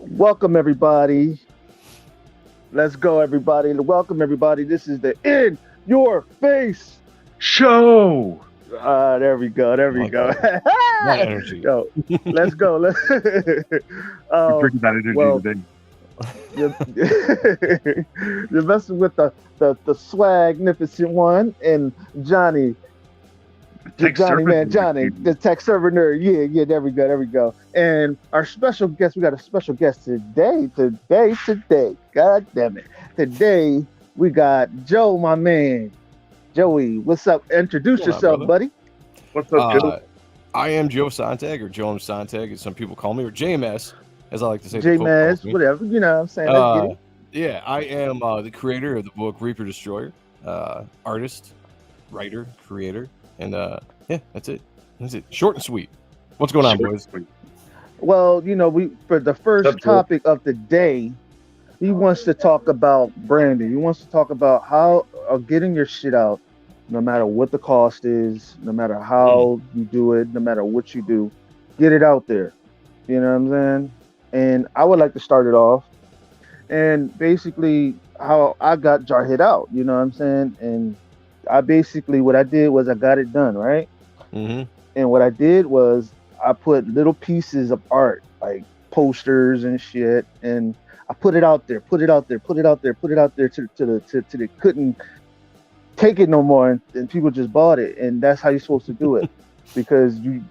Welcome everybody. Let's go everybody. Welcome everybody. This is the In Your Face Show. There we go. There we Like go. that energy. Yo, let's go. Let's. You're bringing that energy well, today. you're, you're messing with the swagnificent one and Johnny, Tech Johnny service man, Johnny, the tech server nerd. Yeah, yeah. There we go. There we go. And our special guest. We got a special guest today. Today. God damn it. Today we got Joe, my man. Joey, what's up? Introduce What's going on, yourself, brother? buddy. What's up, Joe? I am Joe Sonntag, or Joe Sonntag, as some people call me, or JMS, as I like to say. J The folk calls Maz, me. whatever. You know what I'm saying? Let's get it. Yeah, I am the creator of the book Reaper Destroyer, artist, writer, creator, and yeah, that's it. That's it. Short and sweet. What's going on, boys? Well, we for the first What's up, Joe? topic of the day, he wants to talk about branding. He wants to talk about how getting your shit out, no matter what the cost is, no matter how you do it, no matter what you do, get it out there. You know what I'm saying? And I would like to start it off, and basically how I got Jarhead out. You know what I'm saying? And I basically what I did was I got it done right. Mm-hmm. And what I did was I put little pieces of art, like posters and shit, and I put it out there, put it out there, put it out there, put it out there to the couldn't take it no more, and people just bought it, and that's how you're supposed to do it, because you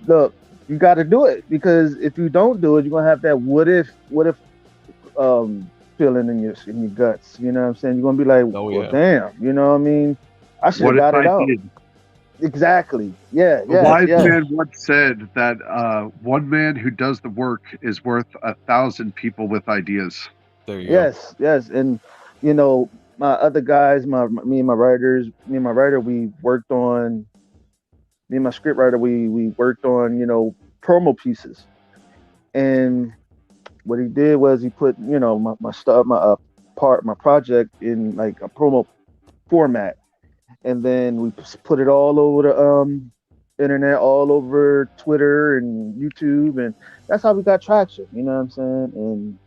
got to do it, because if you don't do it, you're gonna have that what if feeling in your guts. You know what I'm saying? You're gonna be like, Oh, well, yeah. damn, you know what I mean? I should have What if got it I out. did? Exactly. Yeah. A Yes. wise Yes. man once said that one man who does the work is worth 1,000 people with ideas. There you Yes, yes, and my other guys, me and my writers, me and my writer, we worked on me and my script writer, we worked on promo pieces, and what he did was he put my stuff, my project in like a promo format, and then we put it all over the internet, all over Twitter and YouTube, and that's how we got traction. You know what I'm saying? And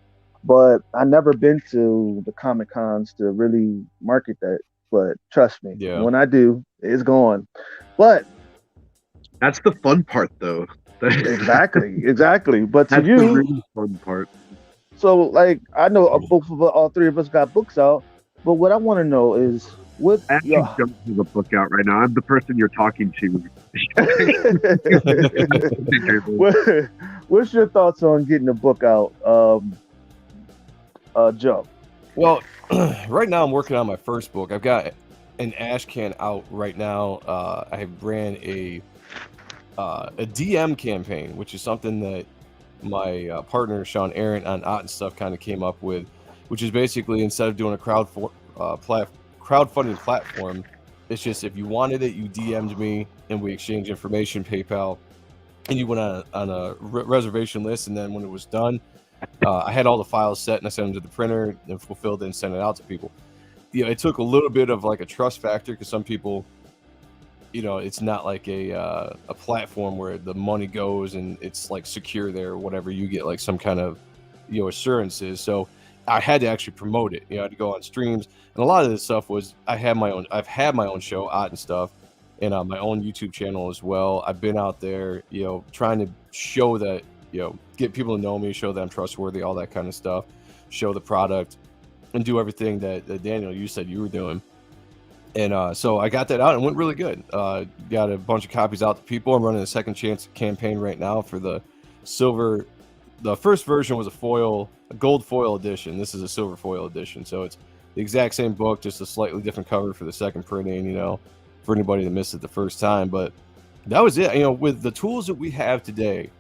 but I never been to the Comic Cons to really market that. But trust me, go. Yeah. when I do, it's going. But That's the fun part, though. exactly. But to That's the you, really fun part. so like I know all three of us got books out. But what I want to know is what I actually don't have a book out right now. I'm the person you're talking to. what, what's your thoughts on getting a book out, Joe? Well, right now I'm working on my first book. I've got an ash can out right now. I ran a DM campaign, which is something that my partner Sean Aaron on Ott and Stuff kind of came up with, which is basically instead of doing a crowdfunding platform, it's just if you wanted it, you DM'd me and we exchanged information, PayPal, and you went on a reservation list. And then when it was done, I had all the files set and I sent them to the printer and fulfilled it and sent it out to people. It took a little bit of like a trust factor because some people, it's not like a platform where the money goes and it's like secure there or whatever. You get like some kind of assurances. So I had to actually promote it. I had to go on streams, and a lot of this stuff was I've had my own show, Ott and Stuff, and my own YouTube channel as well. I've been out there, trying to show that, get people to know me, show that I'm trustworthy, all that kind of stuff, show the product, and do everything that Daniel, you said you were doing. And so I got that out and it went really good. Got a bunch of copies out to people. I'm running a second chance campaign right now for the silver. The first version was a gold foil edition. This is a silver foil edition. So it's the exact same book, just a slightly different cover for the second printing, for anybody that missed it the first time. But that was it. With the tools that we have today,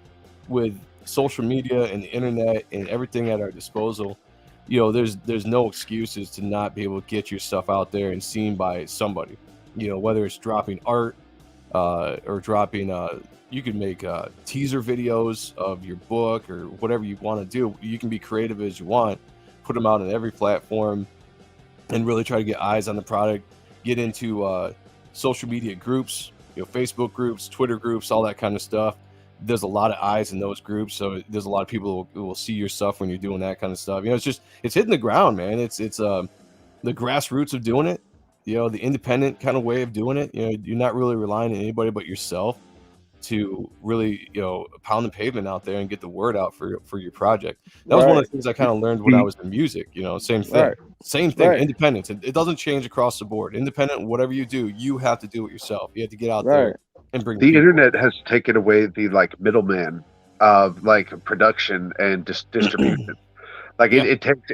with social media and the internet and everything at our disposal, there's no excuses to not be able to get your stuff out there and seen by somebody. Whether it's dropping art or dropping you can make teaser videos of your book or whatever you want to do. You can be creative as you want, put them out on every platform, and really try to get eyes on the product. Get into social media groups, Facebook groups, Twitter groups, all that kind of stuff. there's a lot of eyes in those groups, so there's a lot of people who will see your stuff when you're doing that kind of stuff. It's hitting the ground, man. It's the grassroots of doing it, the independent kind of way of doing it. You're not really relying on anybody but yourself to really, pound the pavement out there and get the word out for your project. That was one of the things I kind of learned when I was in music. Same thing. Independence. It doesn't change across the board. Independent, whatever you do, you have to do it yourself. You have to get out there and bring the internet has taken away the middleman of production and distribution. It takes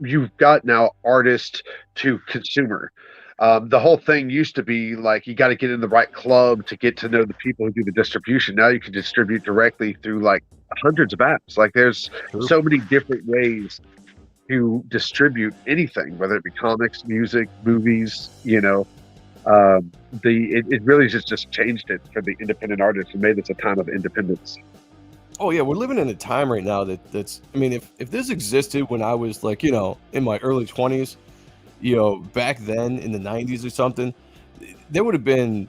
you've got now artist to consumer. The whole thing used to be you got to get in the right club to get to know the people who do the distribution. Now you can distribute directly through hundreds of apps. There's so many different ways to distribute anything, whether it be comics, music, movies. It really just changed it for the independent artists and made this a time of independence. Oh yeah, we're living in a time right now that's. I mean, if this existed when I was in my early 20s. Back then in the 90s or something, there would have been,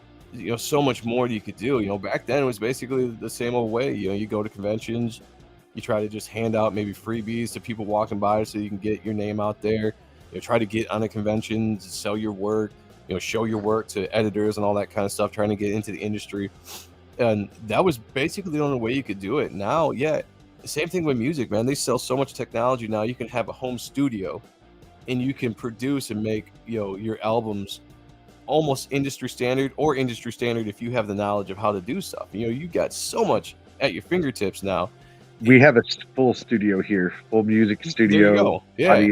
so much more that you could do. Back then it was basically the same old way. You go to conventions, you try to just hand out maybe freebies to people walking by so you can get your name out there. Try to get on a convention, sell your work, show your work to editors and all that kind of stuff, trying to get into the industry. And that was basically the only way you could do it. Now, same thing with music, man. They sell so much technology now. You can have a home studio and you can produce and make your albums almost industry standard if you have the knowledge of how to do stuff. You got so much at your fingertips now. We have a full studio here, full music studio. Yeah,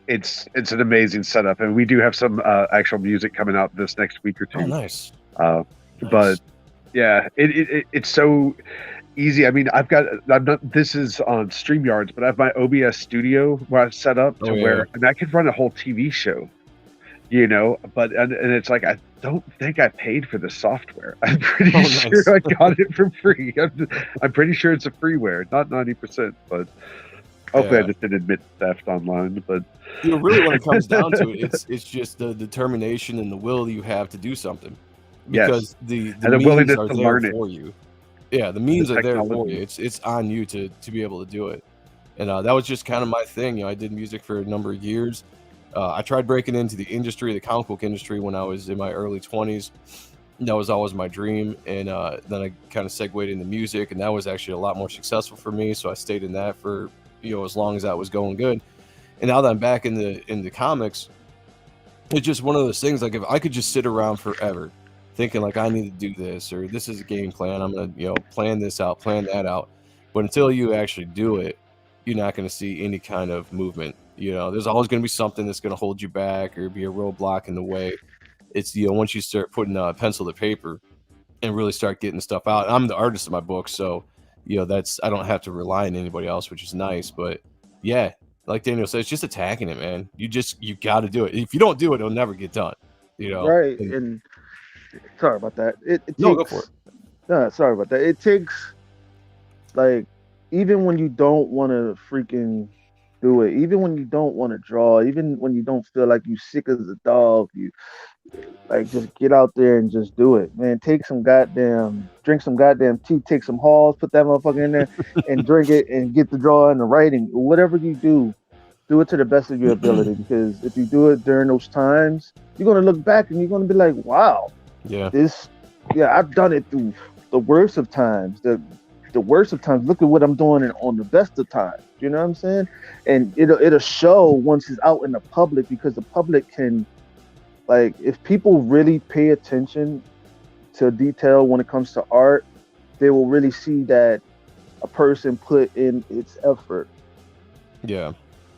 it's an amazing setup, and we do have some actual music coming out this next week or two. Oh, nice. But yeah, it's so easy. I mean, this is on StreamYards, but I have my OBS studio where I set up and I could run a whole TV show, but it's I don't think I paid for the software. I'm pretty sure I got it for free. I'm pretty sure it's a freeware, not 90%, but hopefully I just didn't admit theft online. But really when it comes down to it, it's just the determination and the will you have to do something, because the means are there for you. Yeah, the means are there for you. It's on you to be able to do it. And that was just kind of my thing. I did music for a number of years. I tried breaking into the industry, the comic book industry, when I was in my early 20s. That was always my dream. And then I kind of segued into music, and that was actually a lot more successful for me. So I stayed in that for as long as that was going good. And now that I'm back in the comics, it's just one of those things. If I could just sit around forever thinking I need to do this, or this is a game plan, I'm gonna plan this out, plan that out, but until you actually do it, you're not going to see any kind of movement. There's always going to be something that's going to hold you back or be a roadblock in the way. It's once you start putting pencil to paper and really start getting stuff out. I'm the artist of my book, so that's, I don't have to rely on anybody else, which is nice. But yeah, like Daniel said, it's just attacking it, man. You got to do it. If you don't do it, it'll never get done. Right. And sorry about that. It takes, go for it. No, sorry about that. It takes even when you don't want to freaking do it, even when you don't want to draw, even when you don't feel like you sick as a dog, you just get out there and just do it, man. Drink some goddamn tea, take some Halls, put that motherfucker in there and drink it and get the drawing and the writing. Whatever you do it to the best of your ability, because if you do it during those times, you're going to look back and you're going to be like, wow, I've done it through the worst of times, the worst of times. Look at what I'm doing on the best of times. You know what I'm saying? And it'll show once it's out in the public, because the public can, if people really pay attention to detail when it comes to art, they will really see that a person put in its effort. Yeah.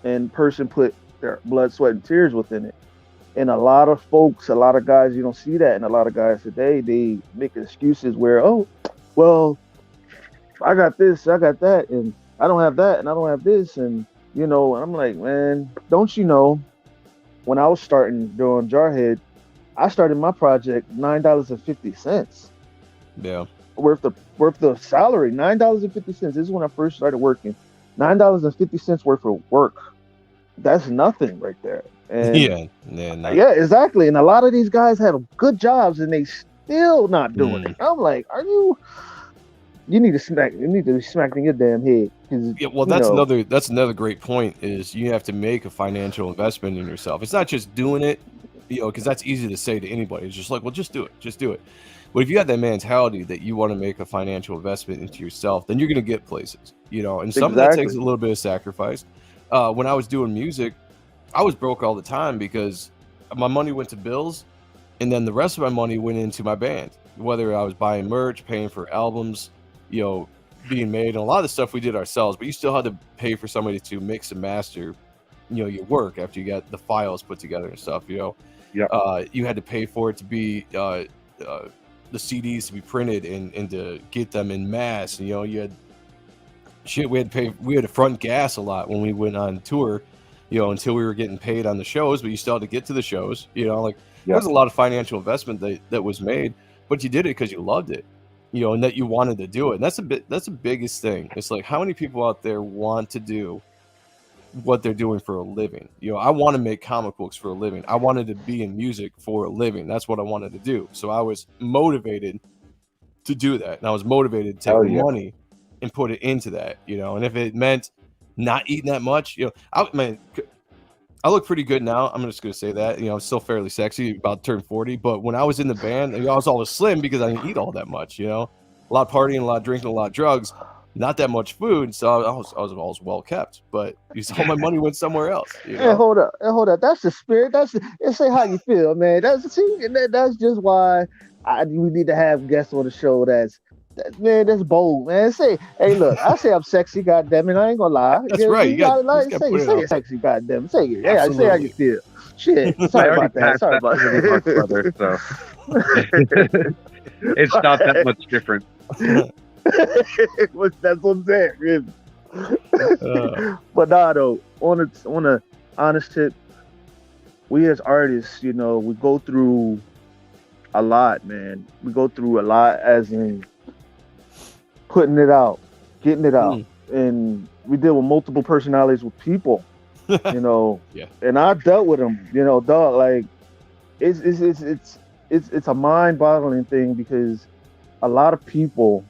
And person put their blood, sweat, and tears within it. And a lot of folks, a lot of guys, you don't see that. And a lot of guys today, they make excuses where, oh, well, I got this, I got that, and I don't have that, and I don't have this. And, and I'm like, man, don't you know, when I was starting doing Jarhead, I started my project $9.50. Yeah. Worth of salary, $9.50. This is when I first started working. $9.50 worth of work. That's nothing right there. And yeah, exactly. And a lot of these guys have good jobs, and they still not doing it. I'm like, are you? You need to smack. You need to be smacked in your damn head because Yeah, well, that's another great point. Is you have to make a financial investment in yourself. It's not just doing it, because that's easy to say to anybody. It's just like, well, just do it, just do it. But if you have that mentality that you want to make a financial investment into yourself, then you're going to get places, and some of that takes Exactly. a little bit of sacrifice. When I was doing music, I was broke all the time because my money went to bills, and then the rest of my money went into my band. Whether I was buying merch, paying for albums, you know, being made, and a lot of the stuff we did ourselves, but you still had to pay for somebody to mix and master, your work after you got the files put together and stuff. Yep. You had to pay for it to be the CDs to be printed and to get them in mass. You had shit. We had to front gas a lot when we went on tour, until we were getting paid on the shows, but you still had to get to the shows. Like there was a lot of financial investment that was made, but you did it because you loved it, and that you wanted to do it. And that's the biggest thing. It's like, how many people out there want to do what they're doing for a living? I want to make comic books for a living. I wanted to be in music for a living. That's what I wanted to do. So I was motivated to do that, and I was motivated to take money and put it into that. And if it meant not eating that much, I look pretty good now. I'm just going to say that. I'm still fairly sexy, about to turn 40. But when I was in the band, I was always slim because I didn't eat all that much. A lot of partying, a lot of drinking, a lot of drugs, not that much food. So I was always well kept. But all my money went somewhere else. Hey, hold up. That's the spirit. It's say how you feel, man. That's just why we need to have guests on the show. That's bold, man. Hey, look, I say I'm sexy, goddamn it. I ain't gonna lie. That's right. You gotta say it's sexy, goddamn it. Say it. Yeah, Absolutely. say how you feel. Shit. Sorry about that. Sorry about that. Brother, so. It's not that much different. That's what I'm saying. Really. But nah, though, on a honest tip, we as artists, we go through a lot, man. We go through a lot, as in putting it out, getting it out, and we deal with multiple personalities with people, Yeah. And I dealt with them, dog. Like it's a mind-boggling thing because a lot of people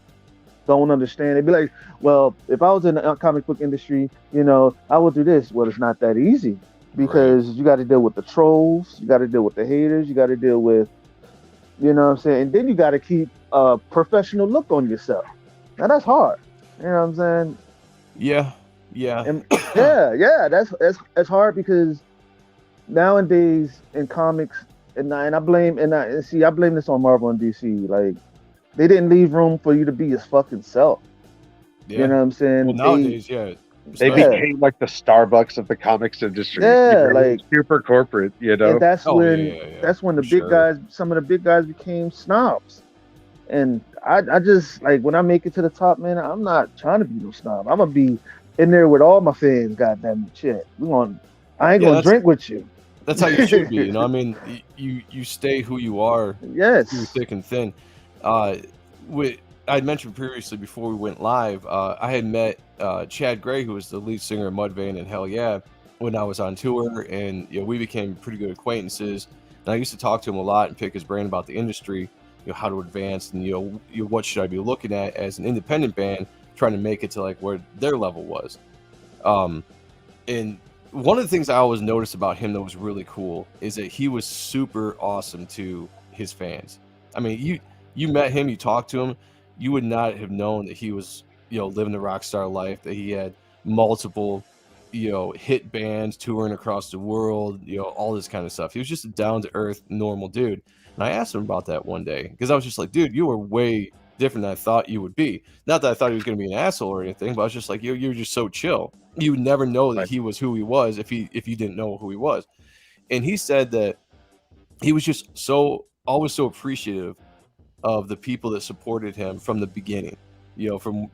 don't understand. They'd be like, well, if I was in the comic book industry, I would do this. Well, it's not that easy because you got to deal with the trolls, you got to deal with the haters, you got to deal with, what I'm saying? And then you got to keep a professional look on yourself. Now that's hard. You know what I'm saying? Yeah. And that's hard because nowadays in comics, I blame this on Marvel and DC. Like, they didn't leave room for you to be your fucking self. Yeah. You know what I'm saying? Well, nowadays, they became like the Starbucks of the comics industry. Yeah, like super corporate. And that's when the big sure. guys, some of the big guys, became snobs. And I just, like, when I make it to the top, man, I'm not trying to be no snob. I'm gonna be in there with all my fans. Goddamn shit, I ain't gonna drink with you. That's how you should be. I mean, you stay who you are. Yes. Through thick and thin. I had mentioned previously before we went live, I had met Chad Gray, who was the lead singer of Mudvayne and Hell Yeah, when I was on tour, and we became pretty good acquaintances. And I used to talk to him a lot and pick his brain about the industry, how to advance, and what should I be looking at as an independent band trying to make it to like where their level was. And one of the things I always noticed about him that was really cool is that he was super awesome to his fans. I mean, you met him, you talked to him, you would not have known that he was, living the rock star life, that he had multiple, hit bands touring across the world, all this kind of stuff. He was just a down-to-earth, normal dude. And I asked him about that one day because I was just like, dude, you were way different than I thought you would be. Not that I thought he was going to be an asshole or anything, but I was just like, you're just so chill. You would never know that he was who he was if you didn't know who he was. And he said that he was just always so appreciative of the people that supported him from the beginning, from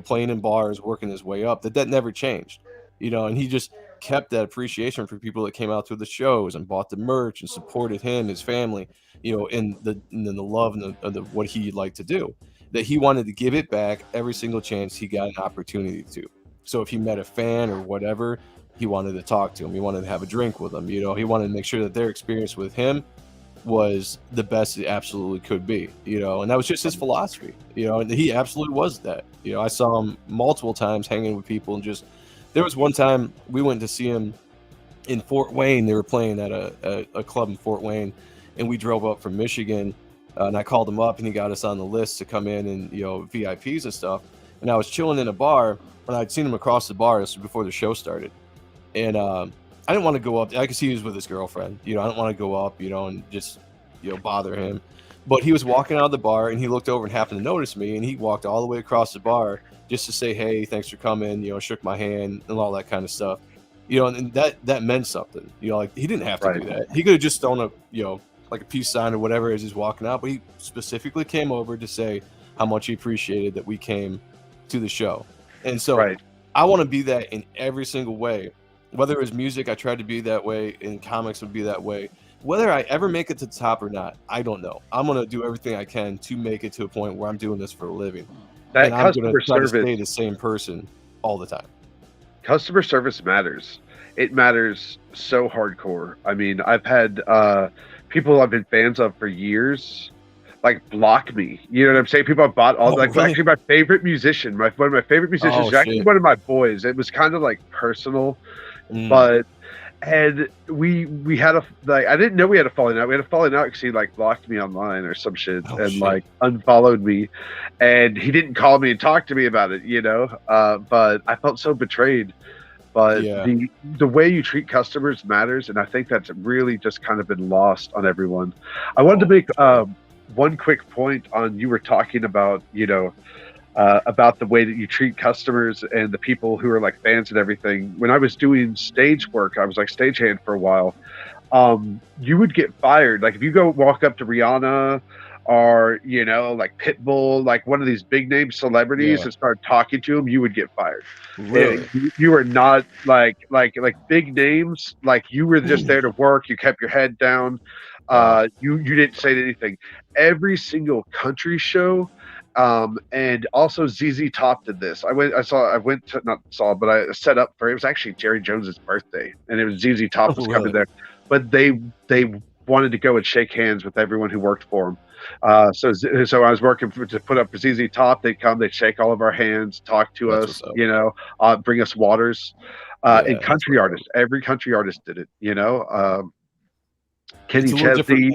playing in bars, working his way up, that never changed, and he just kept that appreciation for people that came out to the shows and bought the merch and supported him, his family, and the love and the what he liked to do, that he wanted to give it back every single chance he got an opportunity to. So if he met a fan or whatever, he wanted to talk to him. He wanted to have a drink with him. He wanted to make sure that their experience with him was the best it absolutely could be, and that was just his philosophy, and he absolutely was that. I saw him multiple times hanging with people, and just there was one time we went to see him in Fort Wayne. They were playing at a club in Fort Wayne, and we drove up from Michigan, and I called him up, and he got us on the list to come in and VIPs and stuff. And I was chilling in a bar, and I'd seen him across the bar. This was before the show started, and I didn't want to go up. I could see he was with his girlfriend. I don't want to go up, and just bother him. But he was walking out of the bar, and he looked over and happened to notice me, and he walked all the way across the bar just to say, "Hey, thanks for coming." Shook my hand and all that kind of stuff. And that meant something. Like he didn't have to do that. He could have just thrown a like a peace sign or whatever as he's walking out, but he specifically came over to say how much he appreciated that we came to the show. And so I want to be that in every single way. Whether it was music, I tried to be that way. In comics, would be that way. Whether I ever make it to the top or not, I don't know. I'm going to do everything I can to make it to a point where I'm doing this for a living. That and I'm going to try service, to stay the same person all the time. Customer service matters. It matters so hardcore. I mean, I've had people I've been fans of for years like block me. You know what I'm saying? People have bought all really? Actually my favorite musician, one of my favorite musicians, actually one of my boys. It was kind of like personal, but and we had I didn't know we had a falling out. We had a falling out because he like blocked me online or some shit like unfollowed me, and he didn't call me and talk to me about it. But I felt so betrayed. But the way you treat customers matters, and I think that's really just kind of been lost on everyone. I wanted to make one quick point on, you were talking about about the way that you treat customers and the people who are like fans and everything. When I was doing stage work, I was like stagehand for a while. You would get fired. Like if you go walk up to Rihanna or like Pitbull, like one of these big name celebrities, and start talking to them, you would get fired. Really? You were not like big names. Like you were just there to work. You kept your head down. You didn't say anything. Every single country show, and also ZZ Top did this. I set up for, it was actually Jerry Jones's birthday, and it was ZZ Top was coming there, but they wanted to go and shake hands with everyone who worked for him. So I was working to put up for ZZ Top. They'd come, they'd shake all of our hands, talk to us, bring us waters. And country artists, every country artist did it. Kenny Chesney,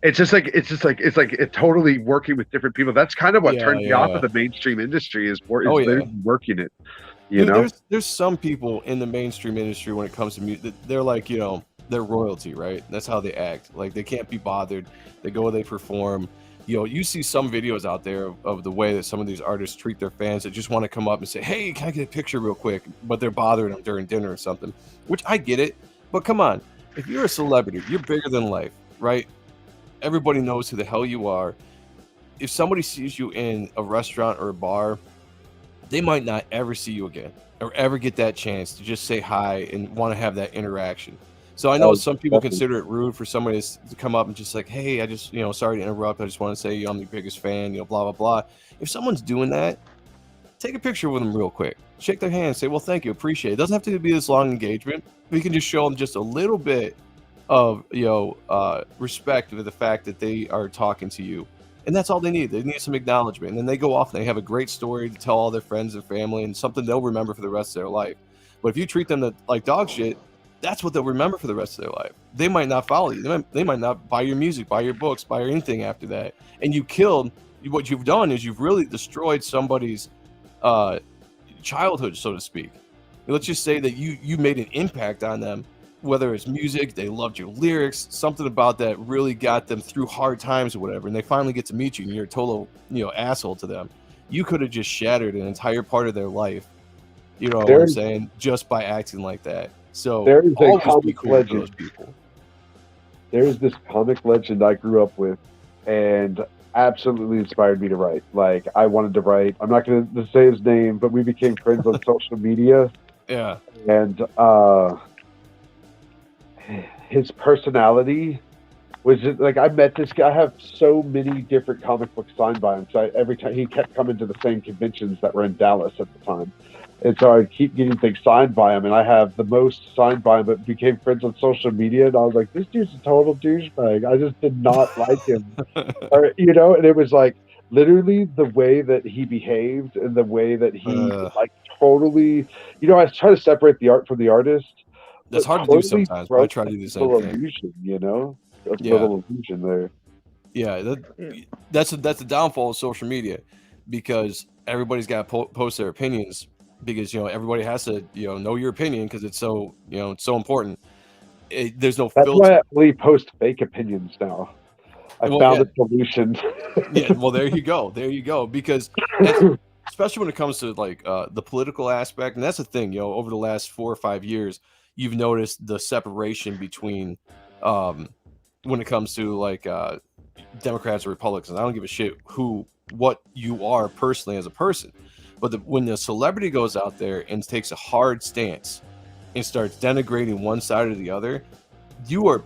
it's totally working with different people. That's kind of what turned me off of the mainstream industry is working it. There's some people in the mainstream industry when it comes to music, they're like they're royalty, right? That's how they act. Like they can't be bothered. They go, they perform. You see some videos out there of the way that some of these artists treat their fans that just want to come up and say, "Hey, can I get a picture real quick?" But they're bothering them during dinner or something, which I get it. But come on, if you're a celebrity, you're bigger than life, right? Everybody knows who the hell you are. If somebody sees you in a restaurant or a bar, they might not ever see you again or ever get that chance to just say hi and want to have that interaction. So I know some people consider it rude for somebody to come up and just like, "Hey, I just, sorry to interrupt. I just want to say I'm your biggest fan, blah, blah, blah." If someone's doing that, take a picture with them real quick. Shake their hand, say, "Well, thank you, appreciate it." It doesn't have to be this long engagement. We can just show them just a little bit of, respect for the fact that they are talking to you. And that's all they need. They need some acknowledgement. And then they go off and they have a great story to tell all their friends and family and something they'll remember for the rest of their life. But if you treat them like dog shit, that's what they'll remember for the rest of their life. They might not follow you. They might not buy your music, buy your books, buy anything after that. And what you've done is you've really destroyed somebody's childhood, so to speak. Let's just say that you made an impact on them, whether it's music, they loved your lyrics, something about that really got them through hard times or whatever, and they finally get to meet you and you're a total, asshole to them. You could have just shattered an entire part of their life, what I'm saying, just by acting like that. So there is a comic legend. Those people. There's this comic legend I grew up with and absolutely inspired me to write. Like I wanted to write, I'm not going to say his name, but we became friends on social media. Yeah. And his personality was just like I met this guy. I have so many different comic books signed by him. So every time he kept coming to the same conventions that were in Dallas at the time, and so I keep getting things signed by him. And I have the most signed by him, but became friends on social media. And I was like, this dude's a total douchebag. I just did not like him, or you know. And it was like literally the way that he behaved and the way that he like totally, you know. I was trying to separate the art from the artist. That's hard to do sometimes, but I try to do the same thing. Illusion, you know, a little illusion there. Yeah, that's the downfall of social media, because everybody's got to post their opinions, because you know everybody has to know your opinion, because it's so it's so important. There's no That's filter. why I only post fake opinions now. I found a solution. Yeah, well, there you go. Because especially when it comes to like the political aspect, and that's the thing, over the last 4 or 5 years, you've noticed the separation between when it comes to like Democrats or Republicans. I don't give a shit what you are personally as a person, but when the celebrity goes out there and takes a hard stance and starts denigrating one side or the other, you are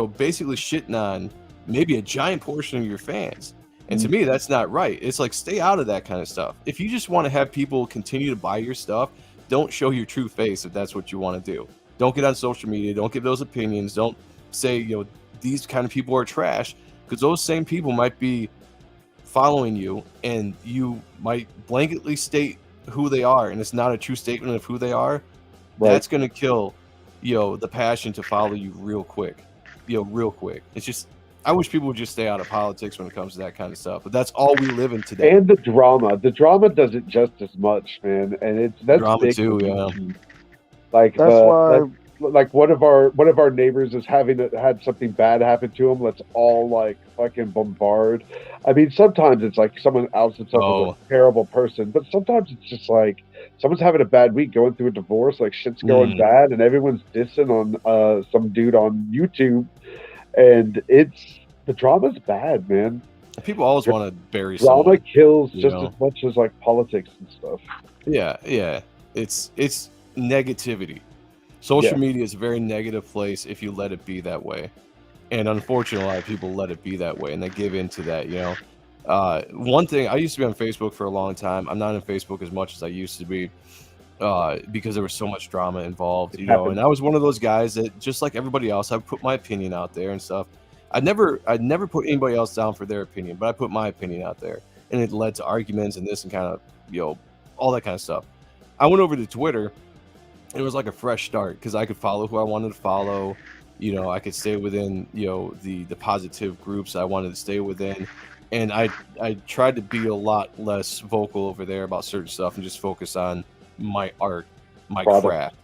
basically shitting on maybe a giant portion of your fans. And to me, that's not right. It's like, stay out of that kind of stuff. If you just want to have people continue to buy your stuff, don't show your true face if that's what you want to do. Don't get on social media. Don't give those opinions. Don't say, these kind of people are trash, because those same people might be following you and you might blanketly state who they are, and it's not a true statement of who they are. Right. That's going to kill, the passion to follow you real quick. It's just, I wish people would just stay out of politics when it comes to that kind of stuff, but that's all we live in today. And the drama does it just as much, man. And that's drama big too, yeah. Like that's why, like one of our neighbors is had something bad happen to him. Let's all like fucking bombard. I mean, sometimes it's like someone outs themselves as a terrible person, but sometimes it's just like someone's having a bad week, going through a divorce, like shit's going bad, and everyone's dissing on some dude on YouTube. And the drama's bad, man. People always want to bury drama someone. Kills just as much as like politics and stuff. Yeah. It's negativity. Social media is a very negative place if you let it be that way. And unfortunately, a lot of people let it be that way and they give into that, One thing, I used to be on Facebook for a long time. I'm not on Facebook as much as I used to be because there was so much drama involved, and I was one of those guys that, just like everybody else, I put my opinion out there and stuff. I'd never put anybody else down for their opinion, but I put my opinion out there, and it led to arguments and this and kind of, all that kind of stuff. I went over to Twitter. It was like a fresh start because I could follow who I wanted to follow. I could stay within, the positive groups I wanted to stay within. And I tried to be a lot less vocal over there about certain stuff and just focus on my art, my craft.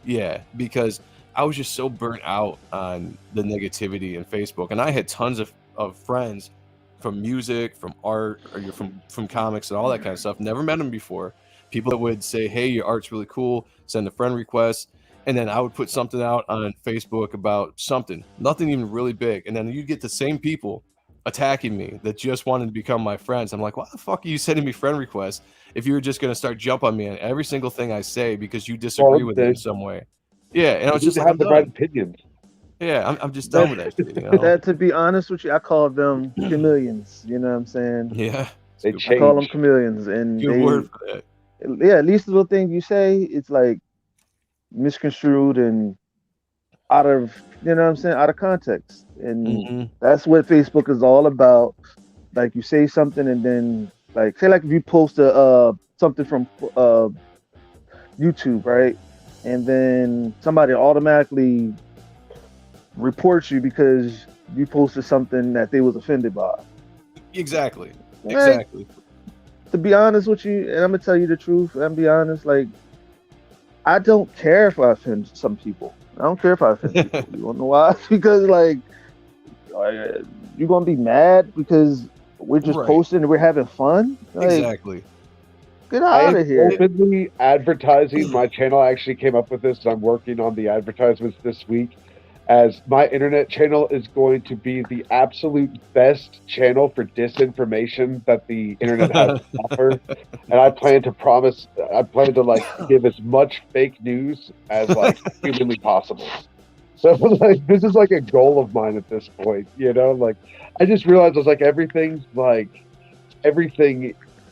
Yeah, because I was just so burnt out on the negativity in Facebook. And I had tons of friends from music, from art, or from comics and all that kind of stuff. Never met them before. People that would say, hey, your art's really cool, send a friend request. And then I would put something out on Facebook about something, nothing even really big. And then you'd get the same people attacking me that just wanted to become my friends. I'm like, why the fuck are you sending me friend requests if you were just going to start jump on me on every single thing I say because you disagree with me in some way? Yeah, and I was just like, have the right opinions. Yeah, I'm just done with that shit. That, to be honest with you, I call them chameleons. You know what I'm saying? Yeah, I call them chameleons, and good word for that. Yeah, at least the little thing you say, it's like misconstrued and out of, out of context. And that's what Facebook is all about. Like, you say something and then, like, say like if you post something from YouTube, right? And then somebody automatically reports you because you posted something that they was offended by. Exactly. To be honest with you, and I'm gonna tell you the truth, and be honest, like, I don't care if I offend some people. I don't care if I offend people. You wanna know why? Because, like, you're gonna be mad because we're just posting and we're having fun? Like, exactly. Get out of here. Openly advertising my channel. I actually came up with this, and I'm working on the advertisements this week. As my internet channel is going to be the absolute best channel for disinformation that the internet has to offer. And I plan to like give as much fake news as like humanly possible. So like this is like a goal of mine at this point, you know. Like I just realized I was like everything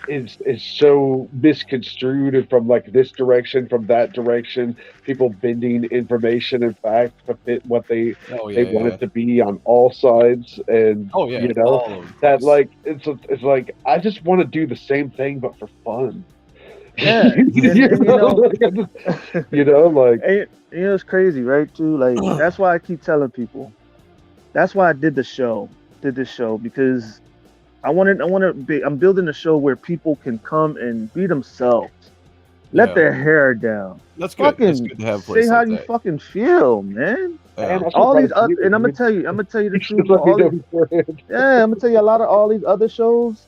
is so misconstrued and from like this direction, from that direction, people bending information and facts to fit what Oh they yeah, want yeah. it to be on all sides, and Oh yeah, you know all over the that place. like it's like I just want to do the same thing but for fun. Yeah, and You know, like, you know, like and it's crazy, right? Too, like that's why I keep telling people. That's why I did this show because I want to be. I'm building a show where people can come and be themselves, let Yeah, their hair down, that's good. It's fucking good to have a say place how like you that. fucking feel, man. man, Yeah, I'm All these surprised other, you, and dude. I'm gonna tell you the You should truth. let me All know these, beforehand. yeah, I'm gonna tell you a lot of all these other shows.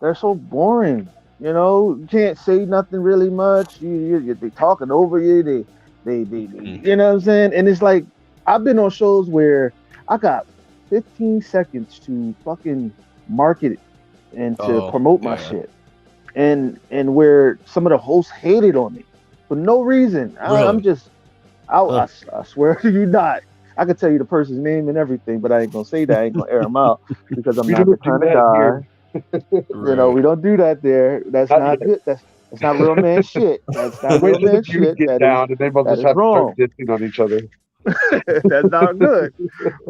They're so boring. You can't say nothing really much. They talking over you. Mhm. you know what I'm saying? And it's like I've been on shows where I got 15 seconds to fucking market it and to Oh promote my yeah, shit, and where some of the hosts hated on me for no reason. I'm really. just, Huh. I swear to you, not. I could tell you the person's name and everything, but I ain't gonna say that. I ain't gonna air them out because I'm We not the don't do kind of that guy. here. Right. We don't do that there. That's Not yet. not good. That's not real man shit. That's We'll not wait real till the man views shit. get down, and then we'll That just is have to start wrong. dissing on each other. That's not good.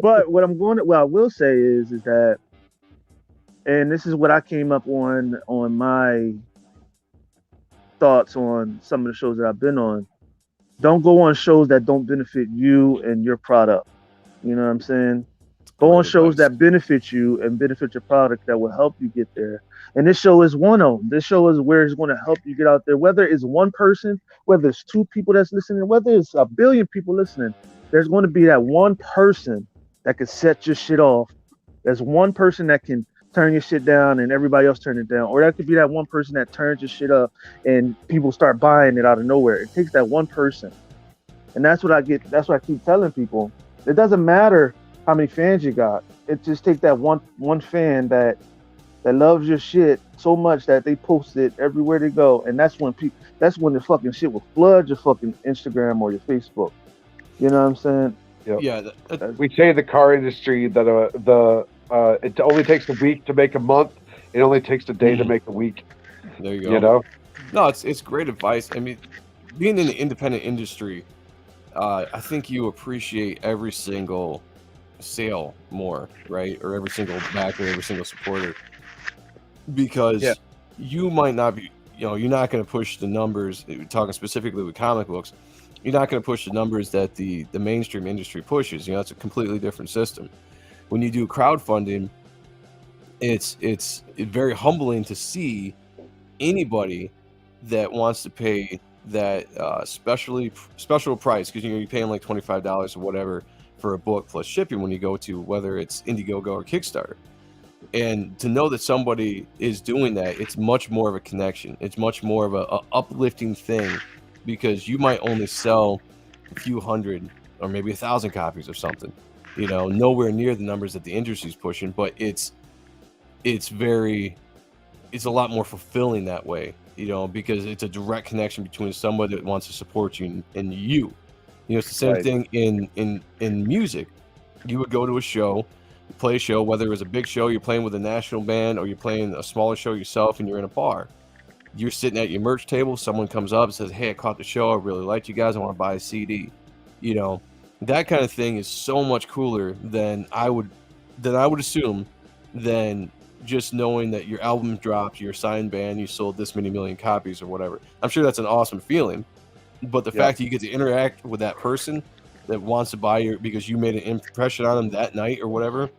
But what I will say is that, and this is what I came up on my thoughts on some of the shows that I've been on. Don't go on shows that don't benefit you and your product. You know what I'm saying? Go on Great shows advice. that benefit you and benefit your product that will help you get there. And this show is one of them. This show is where it's going to help you get out there. Whether it's one person, whether it's two people that's listening, whether it's a billion people listening, there's going to be that one person that can set your shit off. There's one person that can turn your shit down and everybody else turn it down. Or that could be that one person that turns your shit up and people start buying it out of nowhere. It takes that one person. And that's what I get. That's what I keep telling people. It doesn't matter how many fans you got. It just take that one fan that loves your shit so much that they post it everywhere they go, and that's when the fucking shit will flood your fucking Instagram or your Facebook. You know what I'm saying? Yep. Yeah, That's, We say in the car industry that it only takes a week to make a month. It only takes a day to Mhm. make a week. there you You go. know. No, it's great advice. I mean, being in the independent industry, I think you appreciate every single sale more, right? Or every single backer, every single supporter, Yeah. because you might not be, you're not going to push the numbers. Talking specifically with comic books, you're not going to push the numbers that the mainstream industry pushes. It's a completely different system. When you do crowdfunding, it's very humbling to see anybody that wants to pay that special price, because you're paying like $25 or whatever for a book plus shipping when you go to whether it's Indiegogo or Kickstarter. And to know that somebody is doing that, it's much more of a connection. It's much more of a uplifting thing, because you might only sell a few hundred or maybe 1,000 copies or something. Nowhere near the numbers that the industry's pushing, but it's very it's a lot more fulfilling that way, because it's a direct connection between somebody that wants to support you and you. It's the same Right. thing in music. You would go to a show, you play a show, whether it was a big show, you're playing with a national band, or you're playing a smaller show yourself and you're in a bar. You're sitting at your merch table, someone comes up and says, "Hey, I caught the show, I really liked you guys, I want to buy a CD." You know, that kind of thing is so much cooler than I would assume than just knowing that your album dropped, your signed band, you sold this many million copies or whatever. I'm sure that's an awesome feeling, but the Yeah. fact that you get to interact with that person that wants to buy your because you made an impression on them that night or whatever,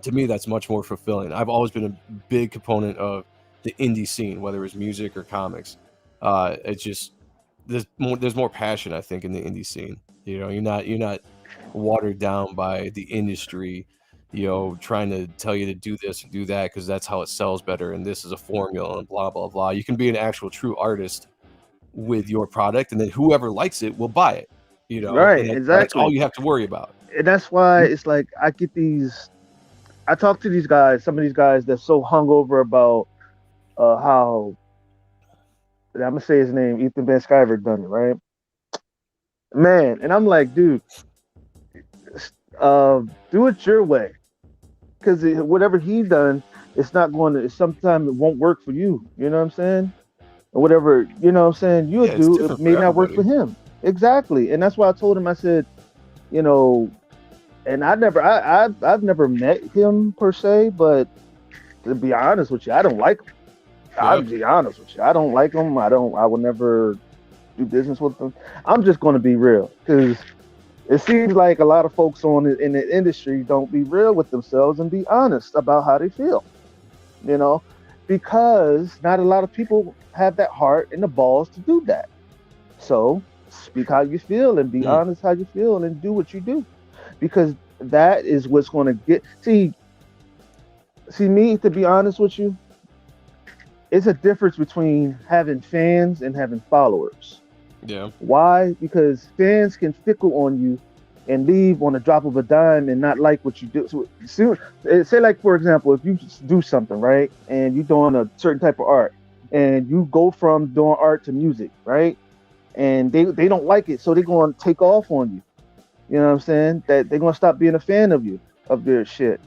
to me that's much more fulfilling. I've always been a big component of the indie scene, whether it's music or comics. It's just there's more passion, I think, in the indie scene. You're not watered down by the industry, trying to tell you to do this and do that because that's how it sells better and this is a formula and blah blah blah. You can be an actual true artist with your product, and then whoever likes it will buy it. right, And that's all exactly. you have to worry about. And that's why it's like I get these. I talk to these guys, some of these guys that's so hungover about how I'm gonna say his name, Ethan Van Sciver done it, right? man. And I'm like, dude, do it your way, because whatever he done, it's not going to. Sometimes it won't work for you. You know what I'm saying? Or whatever, you know what I'm saying, you'll Yeah, it's do, it different for may not work for everybody. him. Exactly. And that's why I told him, I said, you know, and I've never met him per se, but to be honest with you, I don't like him. I'll Yeah. be honest with you. I don't like him. I will never do business with him. I'm just going to be real, because it seems like a lot of folks in the industry don't be real with themselves and be honest about how they feel, you know, because not a lot of people have that heart and the balls to do that. So speak how you feel and be Mm. honest how you feel and do what you do, because that is what's going to get. See me, to be honest with you, it's a difference between having fans and having followers. Yeah. Why? Because fans can fickle on you and leave on a drop of a dime and not like what you do. Say, like, for example, if you just do something, right, and you're doing a certain type of art, and you go from doing art to music, right, and they don't like it, so they're going to take off on you. You know what I'm saying? That they're going to stop being a fan of you, of their shit,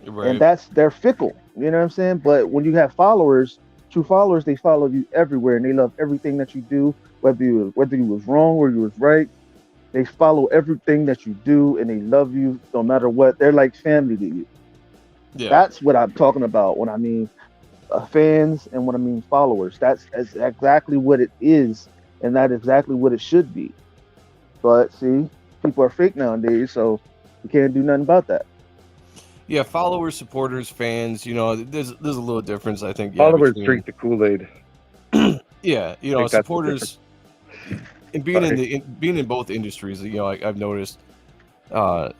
and Right. they're fickle. You know what I'm saying? But when you have followers, true followers, they follow you everywhere, and they love everything that you do, whether you was wrong or you was right. They follow everything that you do, and they love you no matter what. They're like family to you. Yeah. That's what I'm talking about when I mean fans and when I mean followers. That's exactly what it is, and that's exactly what it should be. But see, people are fake nowadays, so you can't do nothing about that. Yeah. Followers, supporters, fans. You know, there's a little difference, I think. Yeah, Followers between drink the Kool-Aid. yeah, I think that's the difference. supporters and Sorry. being in both industries. You know, I've noticed. Uh,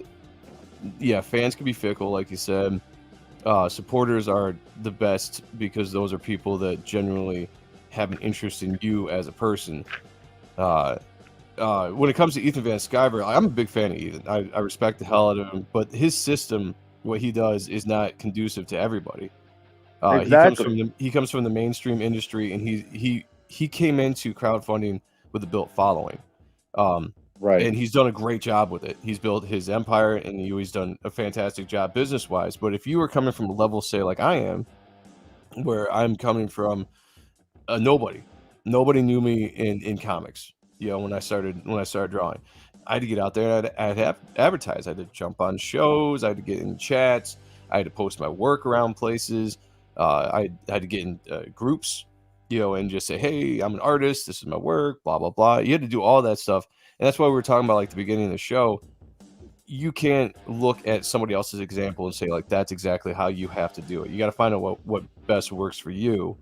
yeah, fans can be fickle, like you said. Supporters are the best because those are people that genuinely have an interest in you as a person. Uh, when it comes to Ethan Van Sciver, I'm a big fan of Ethan. I respect the hell out of him, but his system, what he does, is not conducive to everybody. Exactly. He comes from the mainstream industry, and he came into crowdfunding with a built following, um, Right. and he's done a great job with it. He's built his empire, and he's done a fantastic job business wise. But if you were coming from a level, say like I am, where I'm coming from a nobody knew me in comics. You know, when I started drawing, I had to get out there. I'd have advertise. I had to jump on shows. I had to get in chats. I had to post my work around places. I had to get in groups, you know, and just say, "Hey, I'm an artist. This is my work." Blah blah blah. You had to do all that stuff, and that's why we were talking about like the beginning of the show. You can't look at somebody else's example and say like that's exactly how you have to do it. You got to find out what best works for you,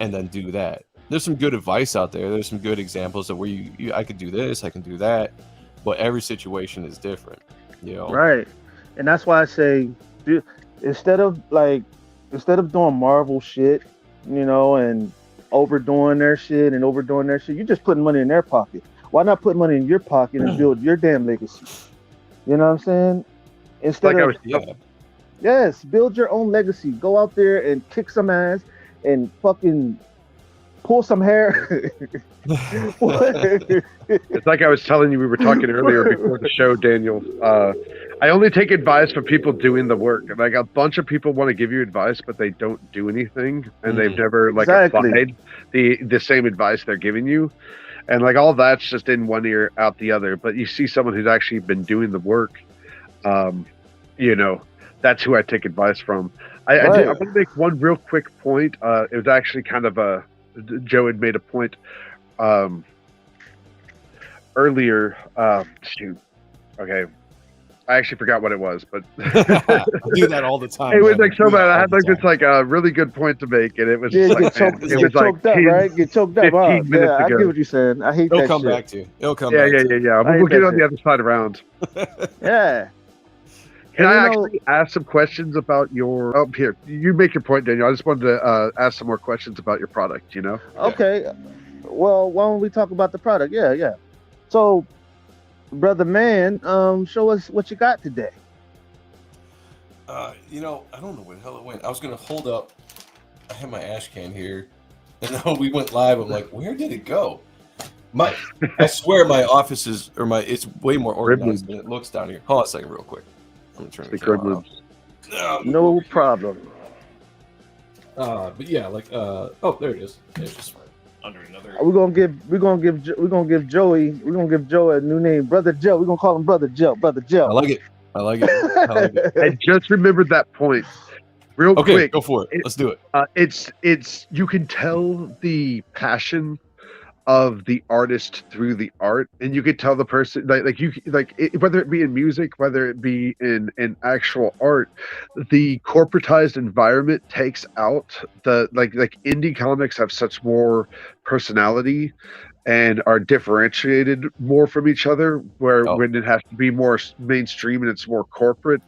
and then do that. There's some good advice out there. There's some good examples of where I could do this, I can do that, but every situation is different. You know. Right. And that's why I say, do, instead of like instead of doing Marvel shit, and overdoing their shit, you're just putting money in their pocket. Why not put money in your pocket and build your damn legacy? You know what I'm saying? Instead Like I of was Yeah. yes, build your own legacy. Go out there and kick some ass and fucking pull some hair. It's like I was telling you, we were talking earlier before the show, Daniel. I only take advice from people doing the work. Like a bunch of people want to give you advice, but they don't do anything, and they've never like Exactly. applied the same advice they're giving you. And like all that's just in one ear, out the other. But you see someone who's actually been doing the work, um, you know, that's who I take advice from. I Right. want to make one real quick point. It was actually kind of Joe had made a point um, earlier. Shoot, okay, I actually forgot what it was, but I do that all the time. it was man. like I so do that bad. I all had the like this time. like a really good point to make, and it was Yeah, just like, man, It's it like was get like choked up, 10, right? Get choked up, huh? 15 minutes Yeah, I get ago. what you're saying. I hate It'll that come shit. back to you. It'll come Yeah, back yeah, to yeah, you. yeah. I We'll hate get that on the shit. other side around. Yeah. Can And I actually ask some questions about your? Oh, here, you make your point, Daniel. I just wanted to ask some more questions about your product. You know. Yeah. okay. Well, why don't we talk about the product? Yeah, yeah. So, brother man, show us what you got today. I don't know where the hell it went. I was gonna hold up. I have my ash can here, and then we went live. I'm like, where did it go? I swear my office is, it's way more organized Gremlins. than it looks down here. Hold on a second, real quick. I'm turning The the camera off. gremlins. No problem. But yeah, like oh, there it is. It's just under another. We're gonna give Joey a new name, Brother Joe. We're gonna call him Brother Joe. Brother I Joe. like it. I like it. I just remembered that point. Real Okay, quick. go for it. Let's do it. It's you can tell the passion of the artist through the art, and you could tell the person whether it be in music, whether it be in actual art, the corporatized environment takes out the like indie comics have such more personality and are differentiated more from each other, where when it has to be more mainstream and it's more corporate,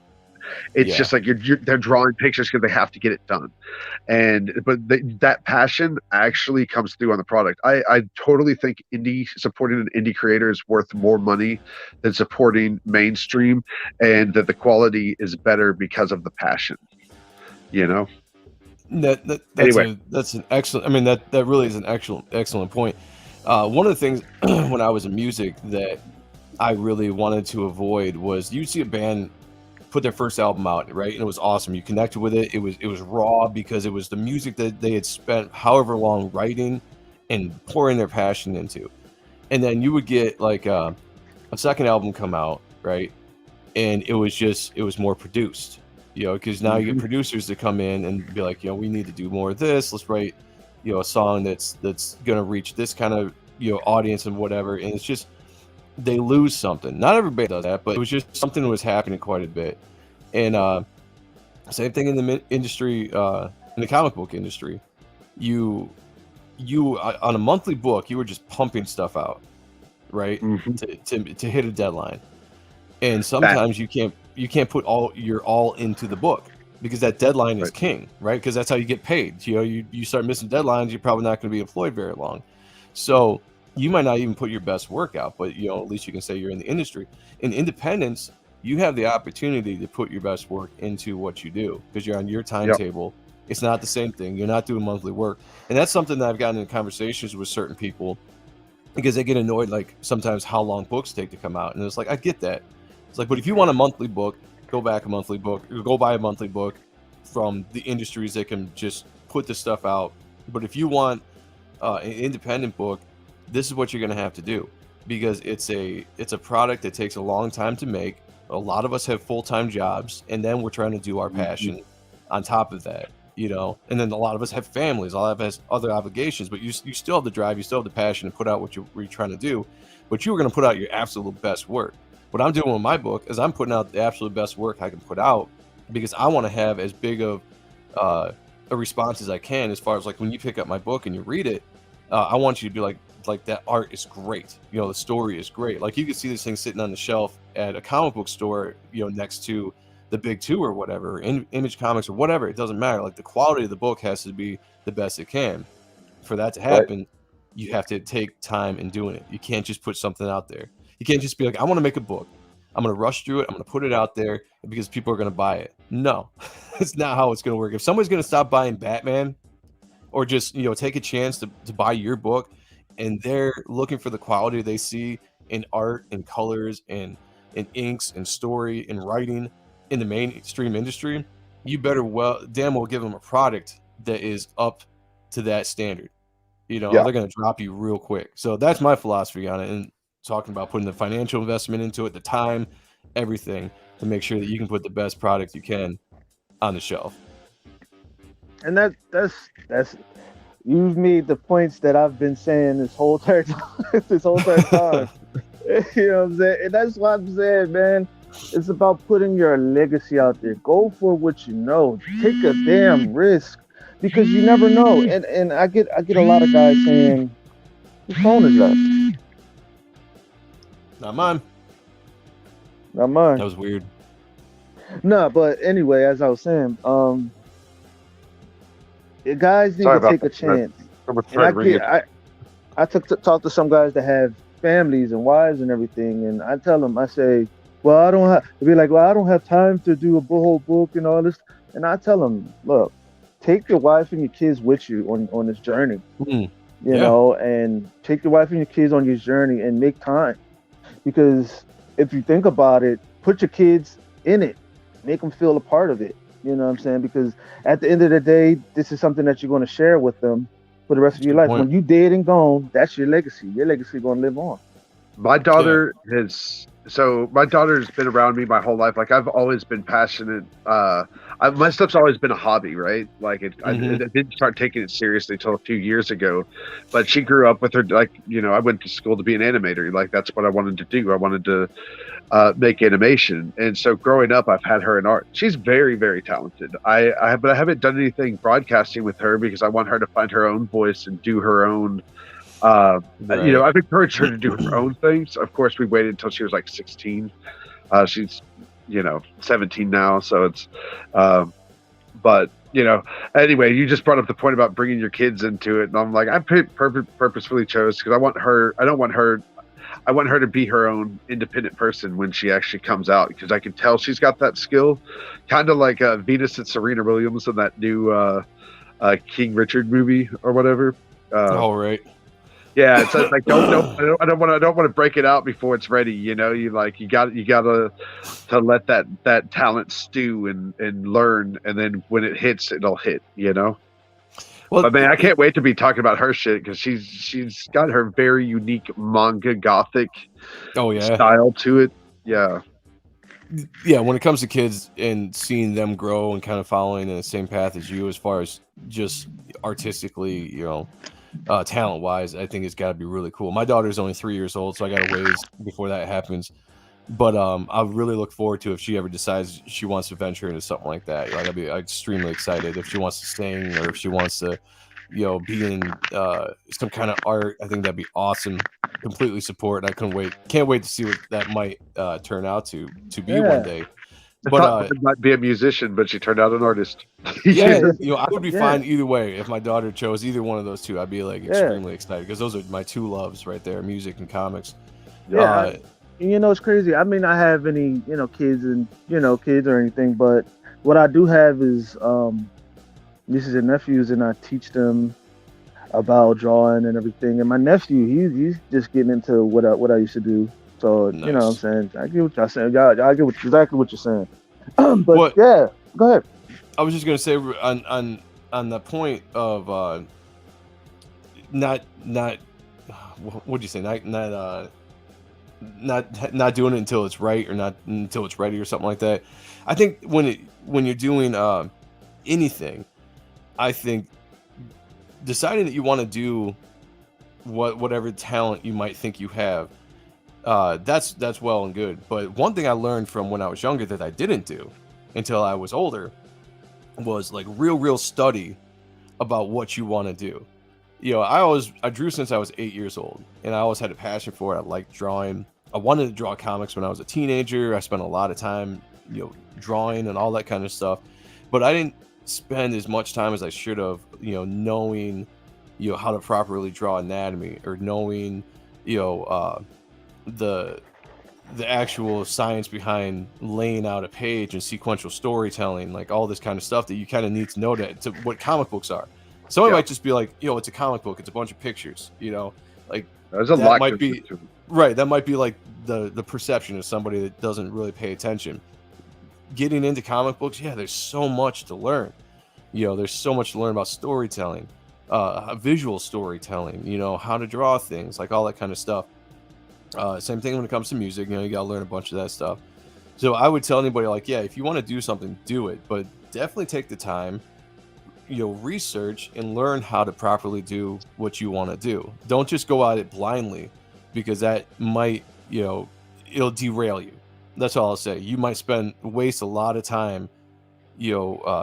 it's just like they're drawing pictures because they have to get it done. But that passion actually comes through on the product. I totally think supporting an indie creator is worth more money than supporting mainstream, and that the quality is better because of the passion. You know. That's an excellent. I mean, that really is an excellent point. One of the things when I was in music that I really wanted to avoid was you'd see a band put their first album out, right? And it was awesome. You connected with it. It was raw because it was the music that they had spent however long writing and pouring their passion into. And then you would get like a second album come out, right? And it was more produced, because now you get producers that come in and be like, we need to do more of this. Let's write, a song that's going to reach this kind of, audience and whatever. And it's just, they lose something. Not everybody does that, but it was just something that was happening quite a bit. And same thing in the industry, in the comic book industry. You on a monthly book, you were just pumping stuff out, right? To hit a deadline. And sometimes you can't put all into the book because that deadline is king, right? Because that's how you get paid. You start missing deadlines, you're probably not going to be employed very long. So you might not even put your best work out, but at least you can say you're in the industry. In independence, you have the opportunity to put your best work into what you do because you're on your timetable. It's not the same thing. You're not doing monthly work. And that's something that I've gotten in conversations with certain people because they get annoyed, like sometimes how long books take to come out. And it's like, I get that. It's like, but if you want a monthly book, go buy a monthly book from the industries that can just put the stuff out. But if you want an independent book, this is what you're going to have to do because it's a product that takes a long time to make. A lot of us have full-time jobs, and then we're trying to do our passion on top of that, and then a lot of us have families, a lot of us have other obligations, but you still have the drive, you still have the passion to put out what you're trying to do, but you're going to put out your absolute best work. What I'm doing with my book is I'm putting out the absolute best work I can put out because I want to have as big of a response as I can as far as like when you pick up my book and you read it, I want you to be like that art is great. The story is great. Like you can see this thing sitting on the shelf at a comic book store, next to the big two or whatever, Image Comics or whatever. It doesn't matter. Like the quality of the book has to be the best it can. For that to happen, you have to take time in doing it. You can't just put something out there. You can't just be like, I want to make a book. I'm going to rush through it. I'm going to put it out there because people are going to buy it. No, it's not how it's going to work. If somebody's going to stop buying Batman or just, take a chance to buy your book and they're looking for the quality they see in art and colors and inks and story and writing in the mainstream industry, you better damn well give them a product that is up to that standard. They're going to drop you real quick. So that's my philosophy on it. And talking about putting the financial investment into it, the time, everything to make sure that you can put the best product you can on the shelf. And that's you've made the points that I've been saying this whole entire time. You know what I'm saying? And that's what I'm saying, man. It's about putting your legacy out there. Go for what you know. Take a damn risk because you never know. And I get a lot of guys saying, "Whose phone is that?" Not mine. Not mine. That was weird. No, but anyway, as I was saying, guys need to take a chance. And I talk to some guys that have families and wives and everything, and I tell them, I say, well, I don't have. They be like, well, I don't have time to do a whole book and all this. And I tell them, look, take your wife and your kids with you on this journey. Yeah. and take your wife and your kids on your journey and make time. Because if you think about it, put your kids in it, make them feel a part of it. You know what I'm saying? Because at the end of the day, this is something that you're going to share with them for the rest of That's a your good life. point. When you dead and gone, that's your legacy. Your legacy going to live on. My Yeah. daughter has my daughter's been around me my whole life. Like I've always been passionate. My stuff's always been a hobby, right? Like I Hmm. didn't start taking it seriously till a few years ago. But she grew up with her, like I went to school to be an animator. Like that's what I wanted to do. I wanted to make animation, and so growing up, I've had her in art. She's very, very talented. But I haven't done anything broadcasting with her because I want her to find her own voice and do her own Right. I've encouraged her to do her own things. Of course, we waited until she was like 16. She's, 17 now, so it's, but anyway, you just brought up the point about bringing your kids into it, and I'm like, purposefully chose because I want her. I don't want her. I want her to be her own independent person when she actually comes out because I can tell she's got that skill, kind of like Venus and Serena Williams in that new King Richard movie or whatever. All right. Yeah, it's like don't I don't want to break it out before it's ready. You got to let that talent stew and learn, and then when it hits, it'll hit. Well, But man, I can't wait to be talking about her shit because she's got her very unique manga gothic oh yeah. style to it. Yeah, Yeah, when it comes to kids and seeing them grow and kind of following in the same path as you as far as just artistically, talent wise, I think it's got to be really cool. My daughter's only 3 years old, so I got a ways before that happens. But I really look forward to if she ever decides she wants to venture into something like that. Like I'd be extremely excited if she wants to sing or if she wants to, be in some kind of art. I think that'd be awesome. Completely support. I can't wait to see what that might turn out to be one Yeah, day. I But thought Beth might be a musician, but she turned out an artist. yeah, yeah, I would be yeah, fine either way if my daughter chose either one of those two. I'd be like yeah, extremely excited because those are my two loves right there: music and comics. yeah. Yeah. Uh, It's crazy. I may not have any, kids and kids or anything, but what I do have is nieces and nephews, and I teach them about drawing and everything. And my nephew, he's just getting into what I used to do. So what I'm nice. saying, I get what y'all saying. I get exactly what you're saying. But What yeah, go ahead. I was just gonna say on the point of not what'd you say not doing it until it's right or not until it's ready or something like that. I think when you're doing anything, I think deciding that you want to do whatever talent you might think you have, that's well and good. But one thing I learned from when I was younger that I didn't do until I was older was like real study about what you want to do. I drew since I was 8 years old, and I always had a passion for it. I liked drawing. I wanted to draw comics when I was a teenager. I spent a lot of time, drawing and all that kind of stuff, but I didn't spend as much time as I should have, knowing, how to properly draw anatomy or knowing, the the actual science behind laying out a page and sequential storytelling, like all this kind of stuff that you kind of need to know to what comic books are. Someone Yeah. might just be like, it's a comic book, it's a bunch of pictures, like There's a that lot might goes be into it. right. That might be like the perception of somebody that doesn't really pay attention. Getting into comic books, yeah, there's so much to learn. There's so much to learn about storytelling, visual storytelling, how to draw things, like all that kind of stuff. Same thing when it comes to music, you gotta learn a bunch of that stuff. So I would tell anybody, like, yeah, if you want to do something, do it, but definitely take the time, research and learn how to properly do what you want to do. Don't just go at it blindly, because that might, it'll derail you. That's all I'll say. You might waste a lot of time,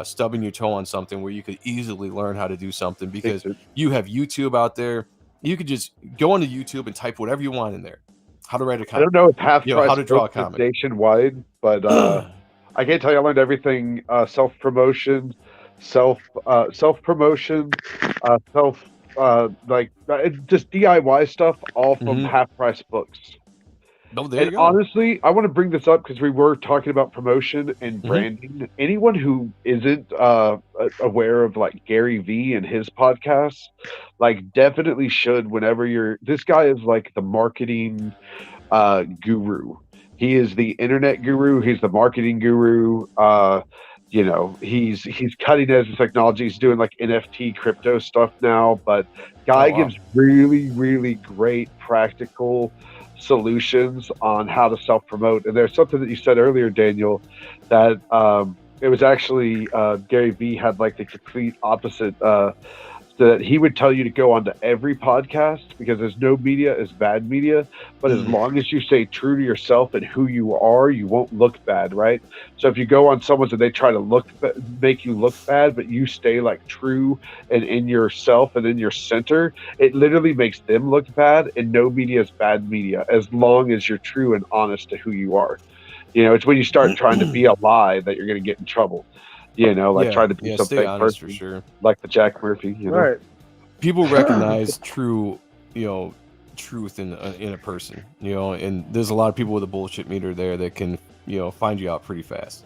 stubbing your toe on something where you could easily learn how to do something, because you have YouTube out there. You could just go onto YouTube and type whatever you want in there. How to write a I comic, don't know if half price how to draw a Books is comic. nationwide, but I can't tell you I learned everything: self promotion, self promotion, just DIY stuff, all from Mhm. half price books. Oh, there you And go. honestly, I want to bring this up because we were talking about promotion and Mhm. branding. Anyone who isn't aware of like Gary Vee and his podcasts, like definitely should whenever you're. This guy is like the marketing guru. He is the internet guru. He's the marketing guru. He's cutting edge technology. He's doing like NFT crypto stuff now. But Oh, guy wow. gives really, really great practical solutions on how to self promote. And there's something that you said earlier, Daniel, that it was actually Gary Vee had like the complete opposite. That he would tell you to go onto every podcast because there's no media is bad media, but as long as you stay true to yourself and who you are, you won't look bad, right? So if you go on someone's and they try to make you look bad, but you stay like true and in yourself and in your center, it literally makes them look bad. And no media is bad media as long as you're true and honest to who you are. It's when you start trying to be a lie that you're going to get in trouble. Like trying to be some stay fake honest person, for sure. like the Jack Murphy. Right. People recognize true, truth in a person, and there's a lot of people with a bullshit meter there that can, find you out pretty fast.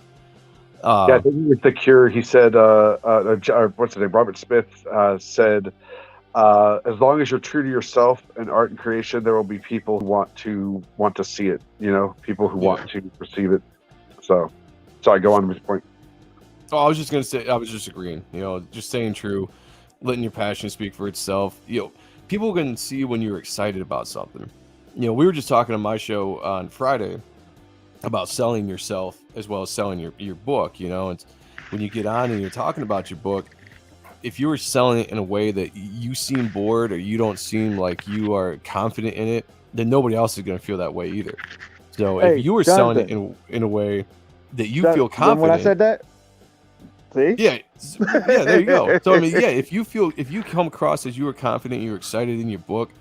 Yeah, I think with The Cure, he said, what's his name? Robert Smith said, as long as you're true to yourself in art and creation, there will be people who want to see it. People who want to receive it. So, sorry, go on with your point. Oh, I was just gonna say, I was just agreeing. Just staying true, letting your passion speak for itself. People can see when you're excited about something. We were just talking on my show on Friday about selling yourself as well as selling your book. It's when you get on and you're talking about your book, if you were selling it in a way that you seem bored or you don't seem like you are confident in it, then nobody else is going to feel that way either. So Hey, if you were selling it in a way that you feel confident, when I said that, see, yeah, there you go. So I mean, yeah, if you come across as you are confident, you're excited in your book,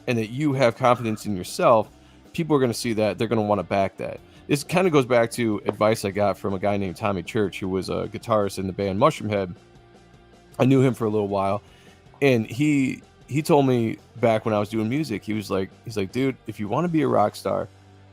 and that you have confidence in yourself, people are going to see that. They're going to want to back that. This kind of goes back to advice I got from a guy named Tommy Church, who was a guitarist in the band Mushroomhead. I knew him for a little while, and he told me back when I was doing music, he's like, dude, if you want to be a rock star,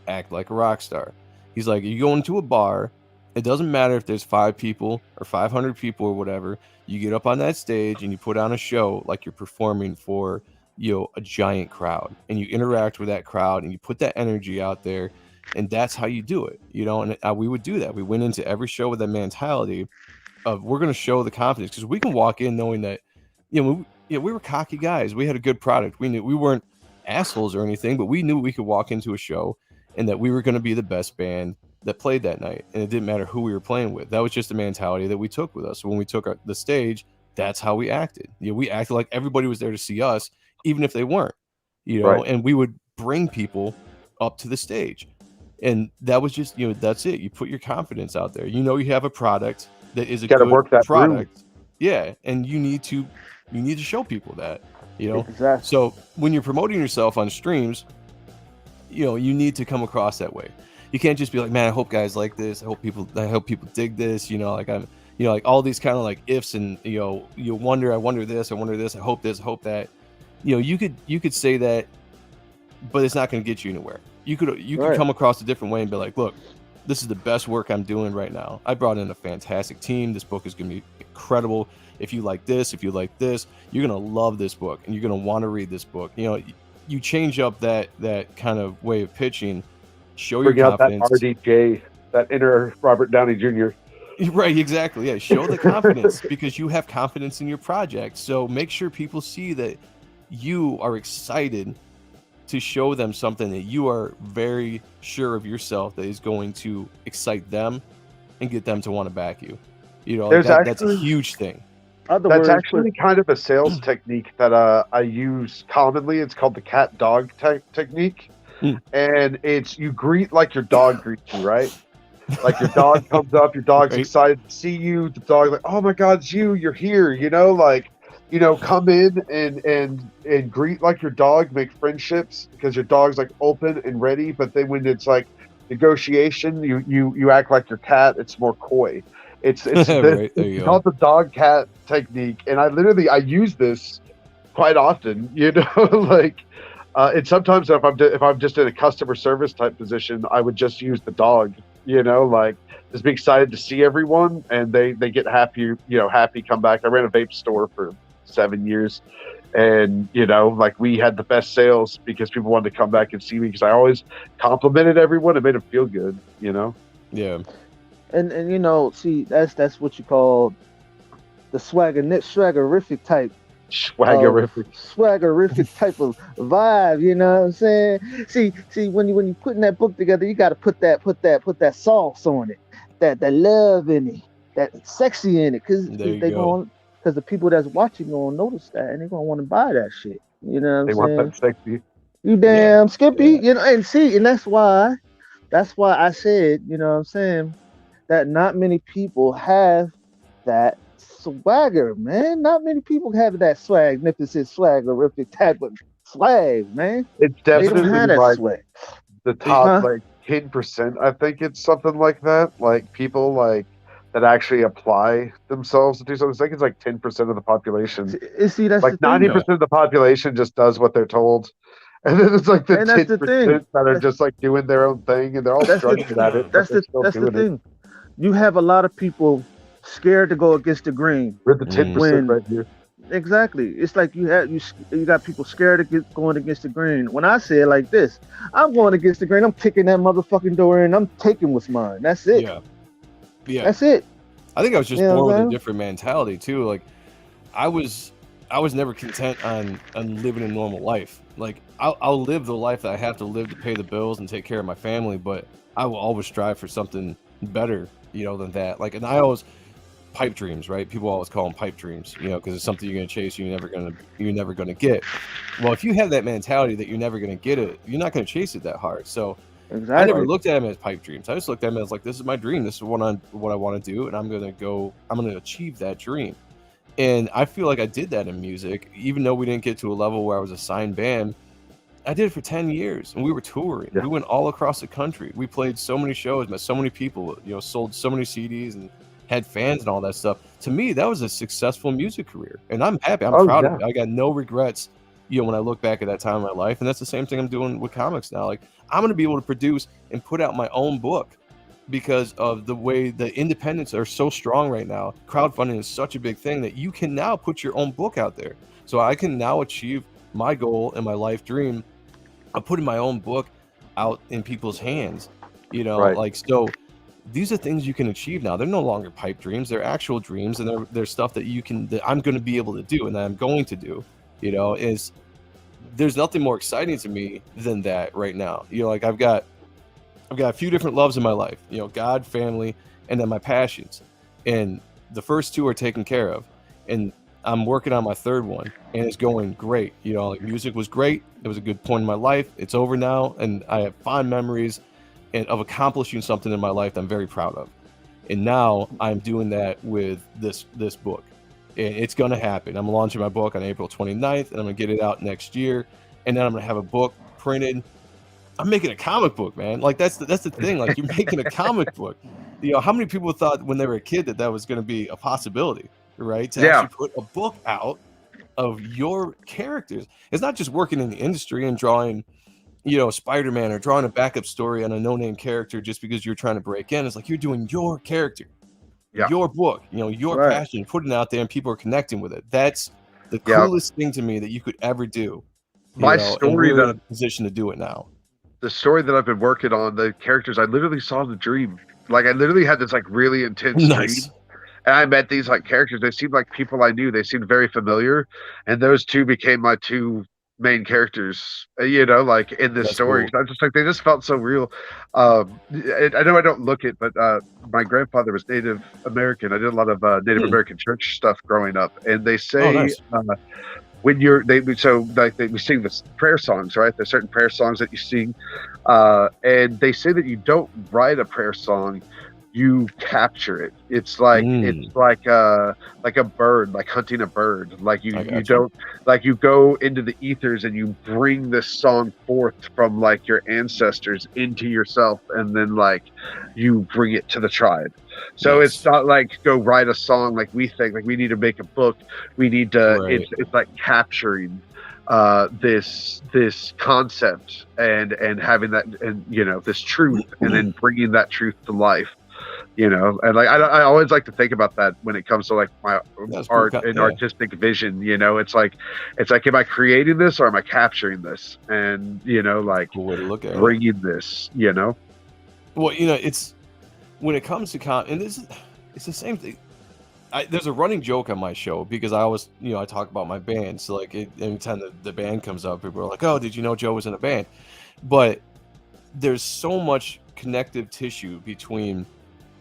act like a rock star. He's like, you go into a bar, it doesn't matter if there's 5 people or 500 people or whatever. You get up on that stage and you put on a show like you're performing for, a giant crowd, and you interact with that crowd and you put that energy out there, and that's how you do it, And we would do that. We went into every show with that mentality of we're going to show the confidence, because we can walk in knowing that, we were cocky guys. We had a good product. We knew we weren't assholes or anything, but we knew we could walk into a show and that we were going to be the best band that played that night, and it didn't matter who we were playing with. That was just the mentality that we took with us. So when we took the stage, that's how we acted. We acted like everybody was there to see us, even if they weren't. Right. And we would bring people up to the stage, and that was just that's it. You put your confidence out there. You have a product that is a good work that product. Room. Yeah, and you need to show people that. Exactly. So when you're promoting yourself on streams, you need to come across that way. You can't just be like, man, I hope guys like this. I hope people dig this. Like I'm, like all these kind of like ifs and you wonder, I wonder this, I wonder this, I hope this, I hope that. You could say that, but it's not going to get you anywhere. You could come across a different way and be like, look, this is the best work I'm doing right now. I brought in a fantastic team. This book is going to be incredible. If you like this, you're going to love this book, and you're going to want to read this book. You change up that kind of way of pitching. Show your confidence. That RDJ, that inner Robert Downey Jr. Right, exactly. Yeah, show the confidence because you have confidence in your project. So make sure people see that you are excited to show them something that you are very sure of yourself that is going to excite them and get them to want to back you. That's a huge thing. That's actually kind of a sales technique that I use commonly. It's called the cat-dog technique. And it's you greet like your dog greets you, right? Like your dog comes up, your dog's excited to see you. The dog like, oh my God, it's you! You're here. Come in and greet like your dog. Make friendships because your dog's like open and ready. But then when it's like negotiation, you act like your cat. It's more coy. It's it's called the dog cat technique, and I use this quite often. And sometimes if I'm just in a customer service type position, I would just use the dog. Like just be excited to see everyone, and they get happy. Happy come back. I ran a vape store for 7 years, and like we had the best sales because people wanted to come back and see me because I always complimented everyone and made them feel good. Yeah. And see, that's what you call the swaggerific type swaggerific type of vibe, you know what I'm saying? See, when you putting that book together, you got to put that sauce on it, that love in it, that sexy in it, because There you they go. going because the people that's watching gonna notice that and they're gonna want to buy that shit. You know what They I'm want saying? that sexy. You damn Skippy, Yeah. and that's why I said, you know what I'm saying, that not many people have that swagger, man. Not many people have that swagnificent swaggerific type of swag, man. It's They don't definitely have that like swag. the top Huh? like 10%. I think it's something like that. Like people like that actually apply themselves to do something. I think it's like 10% of the population. See, that's Like the thing Yeah. though. 90% of the population just does what they're told. And then it's like the And that's the 10% thing. that are just like doing their own thing and they're all That's the struggling at it, but they're still that's the doing it. thing. You have a lot of people scared to go against the grain. We're the 10% When right here. exactly, it's like you got people scared of going against the grain. When I say it like this, I'm going against the grain. I'm kicking that motherfucking door in. I'm taking what's mine. That's it. Yeah. Yeah. That's it. I think I was just You know born what with I'm a saying? different mentality too. Like I was never content on living a normal life. Like I'll live the life that I have to live to pay the bills and take care of my family, but I will always strive for something better, than that. Like, and I always pipe dreams, right? People always call them pipe dreams, because it's something you're gonna chase, you're never gonna get. Well, if you have that mentality that you're never gonna get it, you're not gonna chase it that hard. So I never Exactly. looked at them as pipe dreams. I just looked at them as like, this is my dream. This is what I want to do, and I'm gonna achieve that dream. And I feel like I did that in music, even though we didn't get to a level where I was a signed band. I did it for 10 years, and we were touring. Yeah. We went all across the country. We played so many shows, met so many people, sold so many CDs and had fans and all that stuff. To me, that was a successful music career, and I'm happy. I'm proud of it. I got no regrets, when I look back at that time in my life. And that's the same thing I'm doing with comics now. Like, I'm going to be able to produce and put out my own book because of the way the independents are so strong right now. Crowdfunding is such a big thing that you can now put your own book out there. So I can now achieve my goal and my life dream of putting my own book out in people's hands, Right. like, so these are things you can achieve now. They're no longer pipe dreams. They're actual dreams. And they're stuff that I'm going to be able to do and that I'm going to do, there's nothing more exciting to me than that right now. Like I've got a few different loves in my life, God, family, and then my passions. And the first two are taken care of. And I'm working on my third one, and it's going great. Like music was great. It was a good point in my life. It's over now, and I have fond memories of accomplishing something in my life that I'm very proud of. And now I'm doing that with this book. And it's going to happen. I'm launching my book on April 29th, and I'm going to get it out next year. And then I'm going to have a book printed. I'm making a comic book, man. Like that's the thing. Like you're making a comic book. How many people thought when they were a kid that was going to be a possibility, right? To actually put a book out of your characters. It's not just working in the industry and drawing, Spider-Man or drawing a backup story on a no-name character just because you're trying to break in. It's like you're doing your character, your book, your Right. passion, putting it out there, and people are connecting with it. That's the coolest thing to me that you could ever do. My story and we're that in a position to do it now. The story that I've been working on, the characters I literally saw in the dream. Like I literally had this like really intense Nice. dream. And I met these like characters. They seemed like people I knew. They seemed very familiar. And those two became my two main characters, like in this That's story. cool. I just like they just felt so real. I know I don't look it, but my grandfather was Native American. I did a lot of Native American church stuff growing up. And they say nice. when we sing this prayer songs, right? There's certain prayer songs that you sing, and they say that you don't write a prayer song, you capture it. It's like like a bird, like hunting a bird. Like you don't, like you go into the ethers and you bring this song forth from like your ancestors into yourself, and then like you bring it to the tribe. So it's not like go write a song like we think like we need to make a book. We need to. Right. It's like capturing this concept and having that, and this truth, and then bringing that truth to life. And like I always like to think about that when it comes to like my art and artistic vision. It's like, am I creating this or am I capturing this? And like cool way to look at bringing this. Well, it's when it comes to and it's the same thing. There's a running joke on my show because I always, I talk about my band. So like anytime the band comes up, people are like, "Oh, did you know Joe was in a band?" But there's so much connective tissue between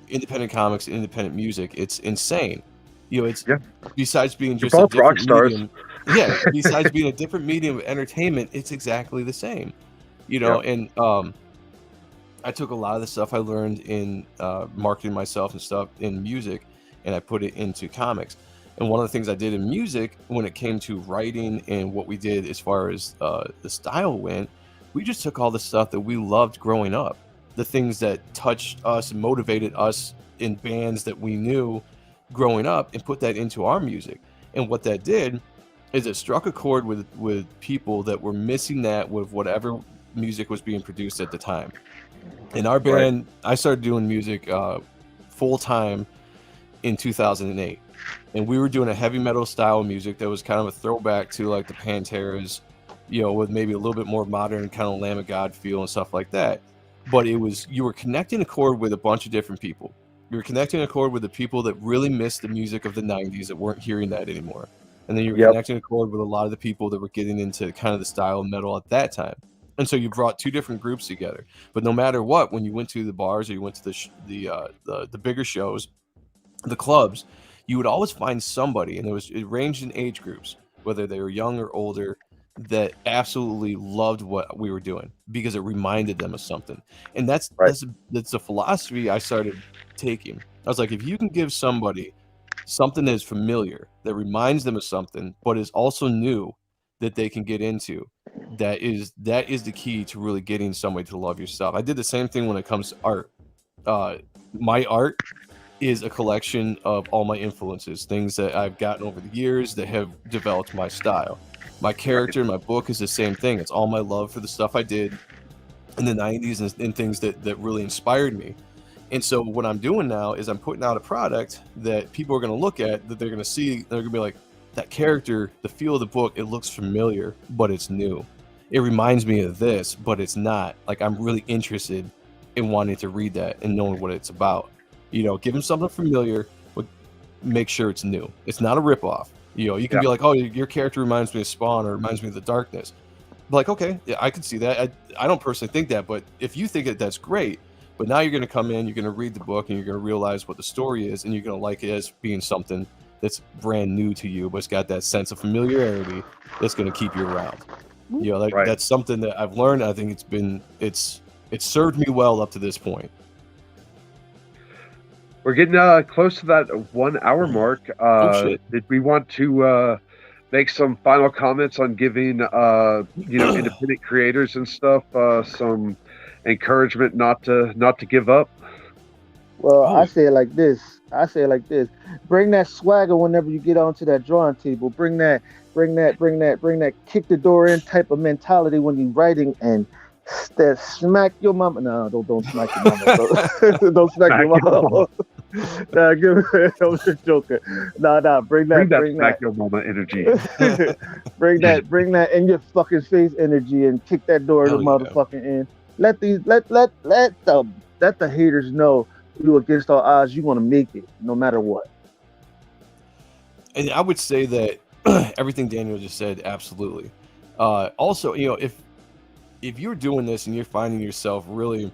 independent comics and independent music. It's insane. It's besides being just a different medium. Yeah, besides being a different medium of entertainment, it's exactly the same. And I took a lot of the stuff I learned in marketing myself and stuff in music, and I put it into comics. And one of the things I did in music when it came to writing and what we did as far as the style went, we just took all the stuff that we loved growing up, the things that touched us and motivated us in bands that we knew growing up, and put that into our music. And what that did is it struck a chord with people that were missing that with whatever music was being produced at the time. In our band, I started doing music full time in 2008, and we were doing a heavy metal style of music that was kind of a throwback to like the Panteras, with maybe a little bit more modern kind of Lamb of God feel and stuff like that. But you were connecting a chord with a bunch of different people. You were connecting a chord with the people that really missed the music of the 90s that weren't hearing that anymore. And then you were connecting a chord with a lot of the people that were getting into kind of the style of metal at that time. And so you brought two different groups together. But no matter what, when you went to the bars or you went to the bigger shows, the clubs, you would always find somebody, and it ranged in age groups, whether they were young or older, that absolutely loved what we were doing because it reminded them of something. And that's a philosophy I started taking. I was like, if you can give somebody something that is familiar, that reminds them of something, but is also new, that they can get into, that is the key to really getting somebody to love your stuff. I did the same thing when it comes to art. My art is a collection of all my influences, things that I've gotten over the years that have developed my style. My character in my book is the same thing. It's all my love for the stuff I did in the 90s and things that really inspired me. And so what I'm doing now is I'm putting out a product that people are going to look at, that they're going to see, they're going to be like, that character, the feel of the book, it looks familiar, but it's new. It reminds me of this, but it's not. Like, I'm really interested in wanting to read that and knowing what it's about. Give them something familiar, but make sure it's new. It's not a ripoff. You can be like, oh, your character reminds me of Spawn or reminds me of the Darkness. Like, okay, yeah, I can see that. I don't personally think that, but if you think that's great. But now you're going to come in, you're going to read the book, and you're going to realize what the story is, and you're going to like it as being something that's brand new to you, but it's got that sense of familiarity that's going to keep you around. That's something that I've learned. I think it's served me well up to this point. We're getting close to that 1 hour mark. Did we want to make some final comments on giving independent creators and stuff some encouragement not to give up? Well, I say it like this. Bring that swagger whenever you get onto that drawing table. Bring that kick the door in type of mentality when you're writing, and that smack your mama. No, don't smack your mama. Don't smack your mama. I was just joking. Bring that smack your mama energy. bring that in your fucking face energy and kick that door to the motherfucking end. Let the haters know you against all odds. You want to make it no matter what. And I would say that everything Daniel just said, absolutely. Also, if you're doing this and you're finding yourself really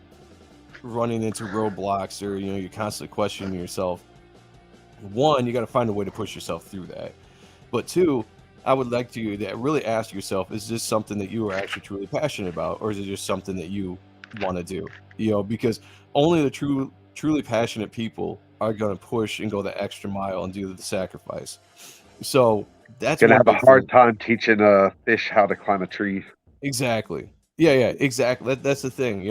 running into roadblocks, or you're constantly questioning yourself, one, you got to find a way to push yourself through that. But two, I would like to really ask yourself, is this something that you are actually truly passionate about, or is it just something that you want to do? Because only the truly passionate people are going to push and go the extra mile and do the sacrifice. So that's going to have a hard time teaching a fish how to climb a tree. Exactly. Yeah, exactly. That's the thing.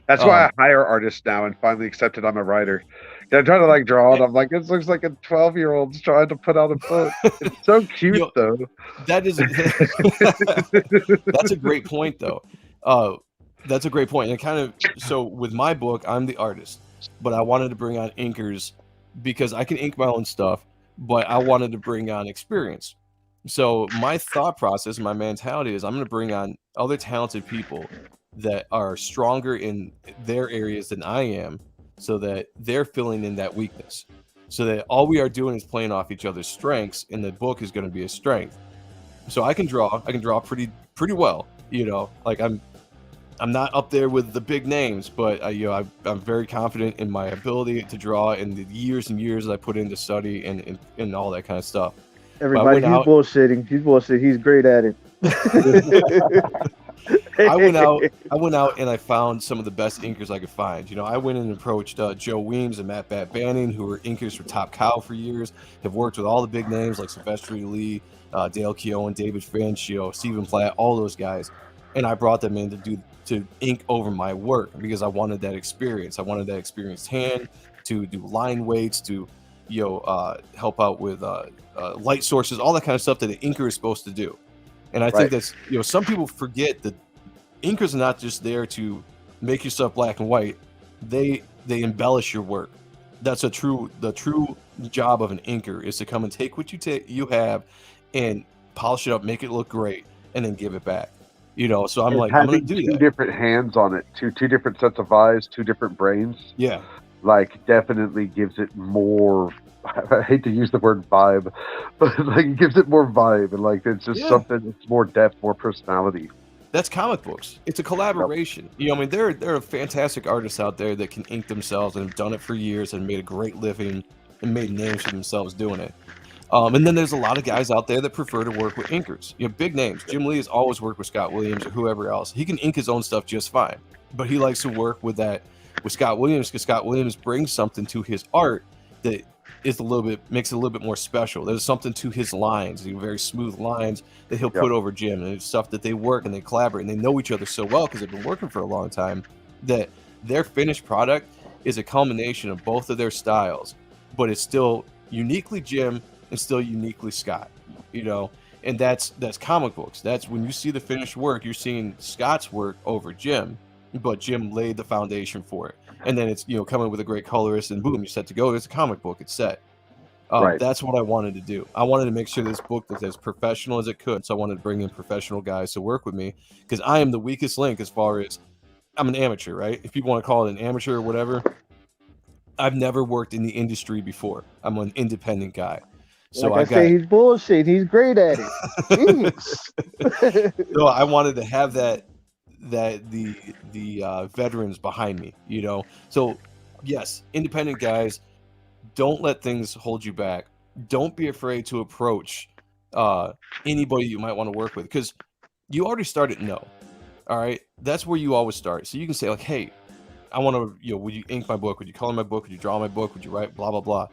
That's why I hire artists now and finally accepted I'm a writer, Yeah, I'm trying to like draw it. I'm like, this looks like a 12-year-old's trying to put out a book. It's so cute Yo, though. that is that's a great point though. That's a great point. And kind of so with my book, I'm the artist, but I wanted to bring on inkers because I can ink my own stuff, but I wanted to bring on experience. So my thought process, my mentality is I'm going to bring on other talented people that are stronger in their areas than I am, so that they're filling in that weakness. So that all we are doing is playing off each other's strengths, and the book is going to be a strength. So I can draw. I can draw pretty well. Like I'm not up there with the big names, but I'm very confident in my ability to draw and the years and years I put into study and all that kind of stuff. Everybody, he's bullshitting. He's bullshit. He's great at it. I went out and I found some of the best inkers I could find. I went and approached Joe Weems and Matt Bat Banning, who were inkers for Top Cow for years, have worked with all the big names like Sylvester Lee, Dale Keown, David Finch, Stephen Platt, all those guys. And I brought them in to ink over my work because I wanted that experience. I wanted that experienced hand to do line weights, to help out with light sources, all that kind of stuff that an inker is supposed to do. And I think that's, some people forget that inkers are not just there to make your stuff black and white. They embellish your work. That's the true job of an inker, is to come and take what you have and polish it up, make it look great, and then give it back. So I'm like, I'm going to do that. Two different hands on it, two different sets of eyes, two different brains. Yeah. Like, definitely gives it more, I hate to use the word vibe, but like it gives it more vibe, and like it's just something, it's more depth, more personality. That's comic books. It's a collaboration. Yep. There are fantastic artists out there that can ink themselves and have done it for years and made a great living and made names for themselves doing it. And then there's a lot of guys out there that prefer to work with inkers. Big names. Jim Lee has always worked with Scott Williams or whoever else. He can ink his own stuff just fine, but he likes to work with Scott Williams because Scott Williams brings something to his art that makes it a little bit more special. There's something to his lines, very smooth lines that he'll put over Jim, and it's stuff that they work and they collaborate and they know each other so well because they've been working for a long time, that their finished product is a culmination of both of their styles, but it's still uniquely Jim and still uniquely Scott, and that's comic books. That's when you see the finished work, you're seeing Scott's work over Jim, but Jim laid the foundation for it. And then it's, coming with a great colorist, and boom, you're set to go. It's a comic book. It's set. That's what I wanted to do. I wanted to make sure this book was as professional as it could. So I wanted to bring in professional guys to work with me, because I am the weakest link as far as I'm an amateur, right? If people want to call it an amateur or whatever, I've never worked in the industry before. I'm an independent guy. So like I say, he's bullshit. He's great at it. So I wanted to have that the veterans behind me, So yes, independent guys, don't let things hold you back. Don't be afraid to approach anybody you might want to work with, because you already started no. All right, that's where you always start. So you can say like, hey, I want to, would you ink my book? Would you color my book? Would you draw my book? Would you write blah blah blah?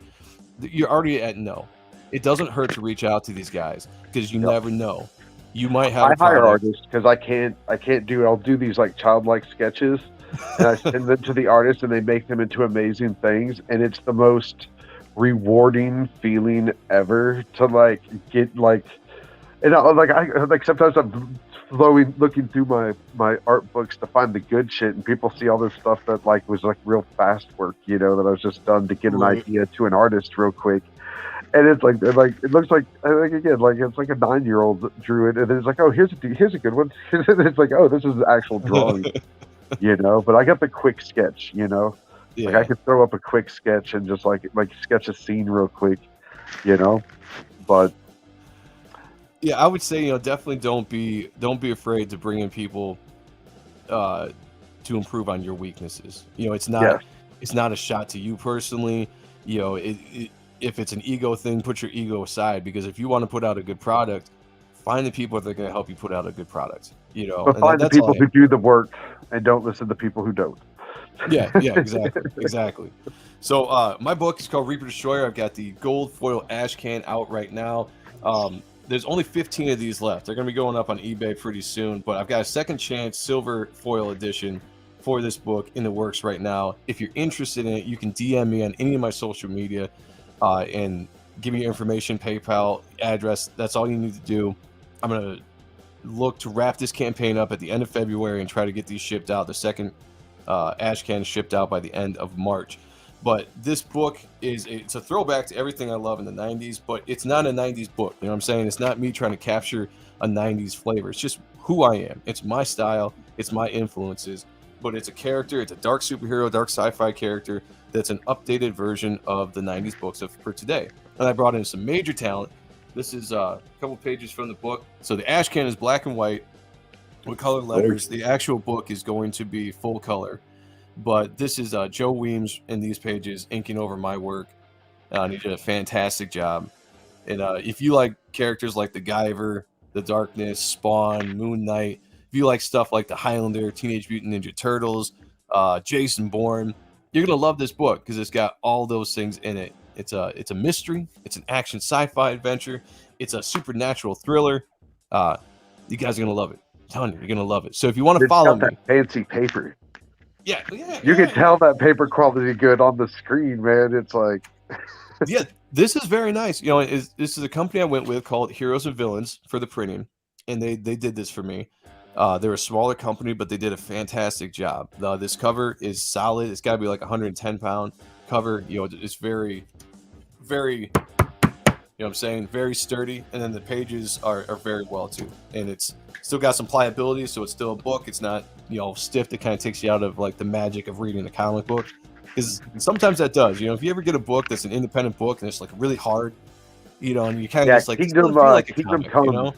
You're already at no. It doesn't hurt to reach out to these guys, because you never know. You might have. I hire artists because I can't do. I'll do these like childlike sketches, and I send them to the artist, and they make them into amazing things, and it's the most rewarding feeling ever to like get like, and I sometimes I'm looking through my art books to find the good shit, and people see all this stuff that like was like real fast work, that I was just done to get an idea to an artist real quick. And it's like it looks like, I think again, like it's like a 9-year-old drew it, and then it's like, oh, here's a good one. It's like, oh, this is the actual drawing, But I got the quick sketch, Yeah. Like I could throw up a quick sketch and just like sketch a scene real quick, But yeah, I would say definitely don't be afraid to bring in people to improve on your weaknesses. It's not a shot to you personally. If it's an ego thing, put your ego aside, because if you want to put out a good product, find the people that are going to help you put out a good product. But find the people who do the work and don't listen to people who don't. Yeah, exactly. So my book is called Reaper Destroyer. I've got the gold foil ash can out right now. There's only 15 of these left. They're going to be going up on eBay pretty soon, but I've got a second chance silver foil edition for this book in the works right now. If you're interested in it, you can DM me on any of my social media and give me your information, PayPal address. That's all you need to do. I'm going to look to wrap this campaign up at the end of February and try to get these shipped out. The second ash can shipped out by the end of March. But this book it's a throwback to everything I love in the 90s, but it's not a 90s book. You know what I'm saying? It's not me trying to capture a 90s flavor. It's just who I am. It's my style. It's my influences. But it's a character. It's a dark superhero, dark sci-fi character that's an updated version of the 90s books for today. And I brought in some major talent. This is a couple pages from the book. So the ash can is black and white with colored letters. The actual book is going to be full color. But this is Joe Weems in these pages inking over my work. And he did a fantastic job. And if you like characters like the Guyver, the Darkness, Spawn, Moon Knight, if you like stuff like the Highlander, Teenage Mutant Ninja Turtles, Jason Bourne, you're going to love this book because it's got all those things in it. It's a mystery. It's an action sci-fi adventure. It's a supernatural thriller. You guys are going to love it. I'm telling you, you're going to love it. So if you want to follow me. That fancy paper. Yeah. You can tell that paper quality good on the screen, man. It's like. Yeah, this is very nice. You know, this is a company I went with called Heroes and Villains for the printing, and they did this for me. They're a smaller company, but they did a fantastic job. This cover is solid. It's got to be like 110-pound cover. You know, it's very, very, you know what I'm saying, very sturdy. And then the pages are very well too. And it's still got some pliability, so it's still a book. It's not, you know, stiff. That kind of takes you out of like the magic of reading a comic book. Because sometimes that does. You know, if you ever get a book that's an independent book and it's like really hard, you know, and you kind of just like Kingdom, like Kingdom comic, Come. You know?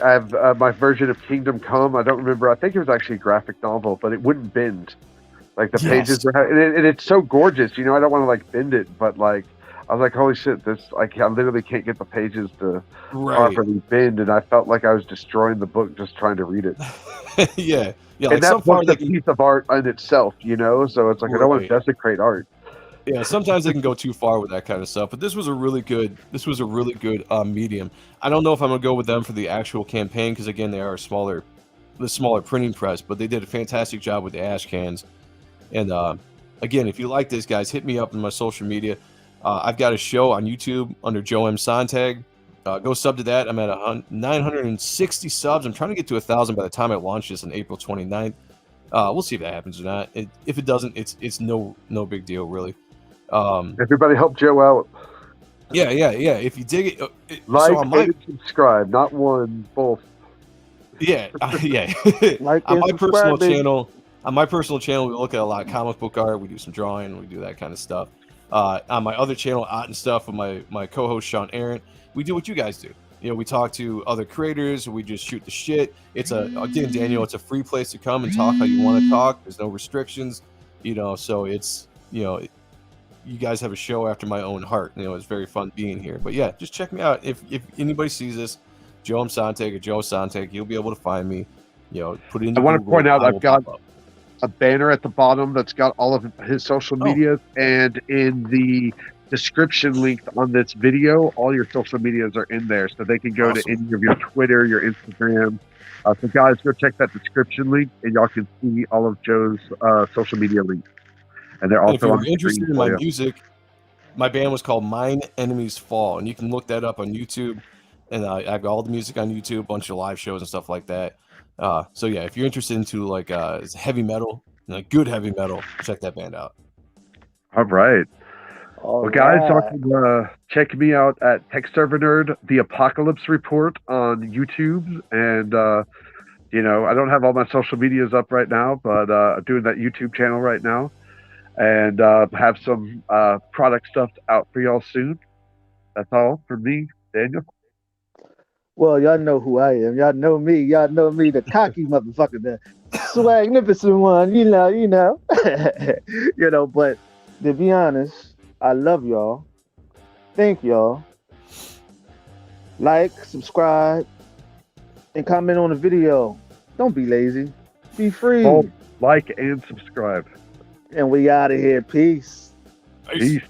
I have my version of Kingdom Come. I don't remember. I think it was actually a graphic novel, but it wouldn't bend. Like the pages were, and it's so gorgeous. You know, I don't want to like bend it, but like I was like, holy shit, this like I literally can't get the pages to properly bend, and I felt like I was destroying the book just trying to read it. Yeah. And like that book's a piece of art in itself, you know. So it's like I don't want to desecrate art. Yeah, sometimes they can go too far with that kind of stuff, but this was a really good medium. I don't know if I'm gonna go with them for the actual campaign because again, they are the smaller printing press, but they did a fantastic job with the ash cans. And again, if you like this, guys, hit me up on my social media. I've got a show on YouTube under Joe Sonntag. Go sub to that. I'm at 960 subs. I'm trying to get to 1,000 by the time I launch this on April 29th. We'll see if that happens or not. If it doesn't, it's no big deal, really. Everybody help Joe out. Yeah. If you dig it, like so and subscribe, not one, both. Yeah. Like on my personal baby. channel. On my personal channel, we look at a lot of comic book art. We do some drawing. We do that kind of stuff. On my other channel, Art and Stuff, with my co-host Sean Arendt, we do what you guys do. You know, we talk to other creators. We just shoot the shit. It's again, Daniel, it's a free place to come and talk how you want to talk. There's no restrictions. You know, so it's, you know, you guys have a show after my own heart. You know, it's very fun being here. But yeah, just check me out. If anybody sees this, Joe Sonntag or Joe Sonntag, you'll be able to find me. You know, put it in. I want to point out I've got a banner at the bottom that's got all of his social medias, and in the description link on this video, all your social medias are in there, so they can go to any of your Twitter, your Instagram. So guys, go check that description link, and y'all can see all of Joe's social media links. And they're also if you're on the interested in my music, my band was called Mine Enemies Fall, and you can look that up on YouTube. And I've got all the music on YouTube, a bunch of live shows and stuff like that. So yeah, if you're interested into like heavy metal, like good heavy metal, check that band out. All right. Well, guys, y'all can check me out at Texservanerd, The Apocalypse Report on YouTube. And, you know, I don't have all my social medias up right now, but I'm doing that YouTube channel right now. And have some product stuff out for y'all soon. That's all for me, Daniel. Well, y'all know who I am. Y'all know me. Y'all know me, the cocky motherfucker, the swagnificent one. You know. You know. But to be honest, I love y'all. Thank y'all. Like, subscribe, and comment on the video. Don't be lazy. Be free. Like and subscribe. And we out of here. Peace. Peace.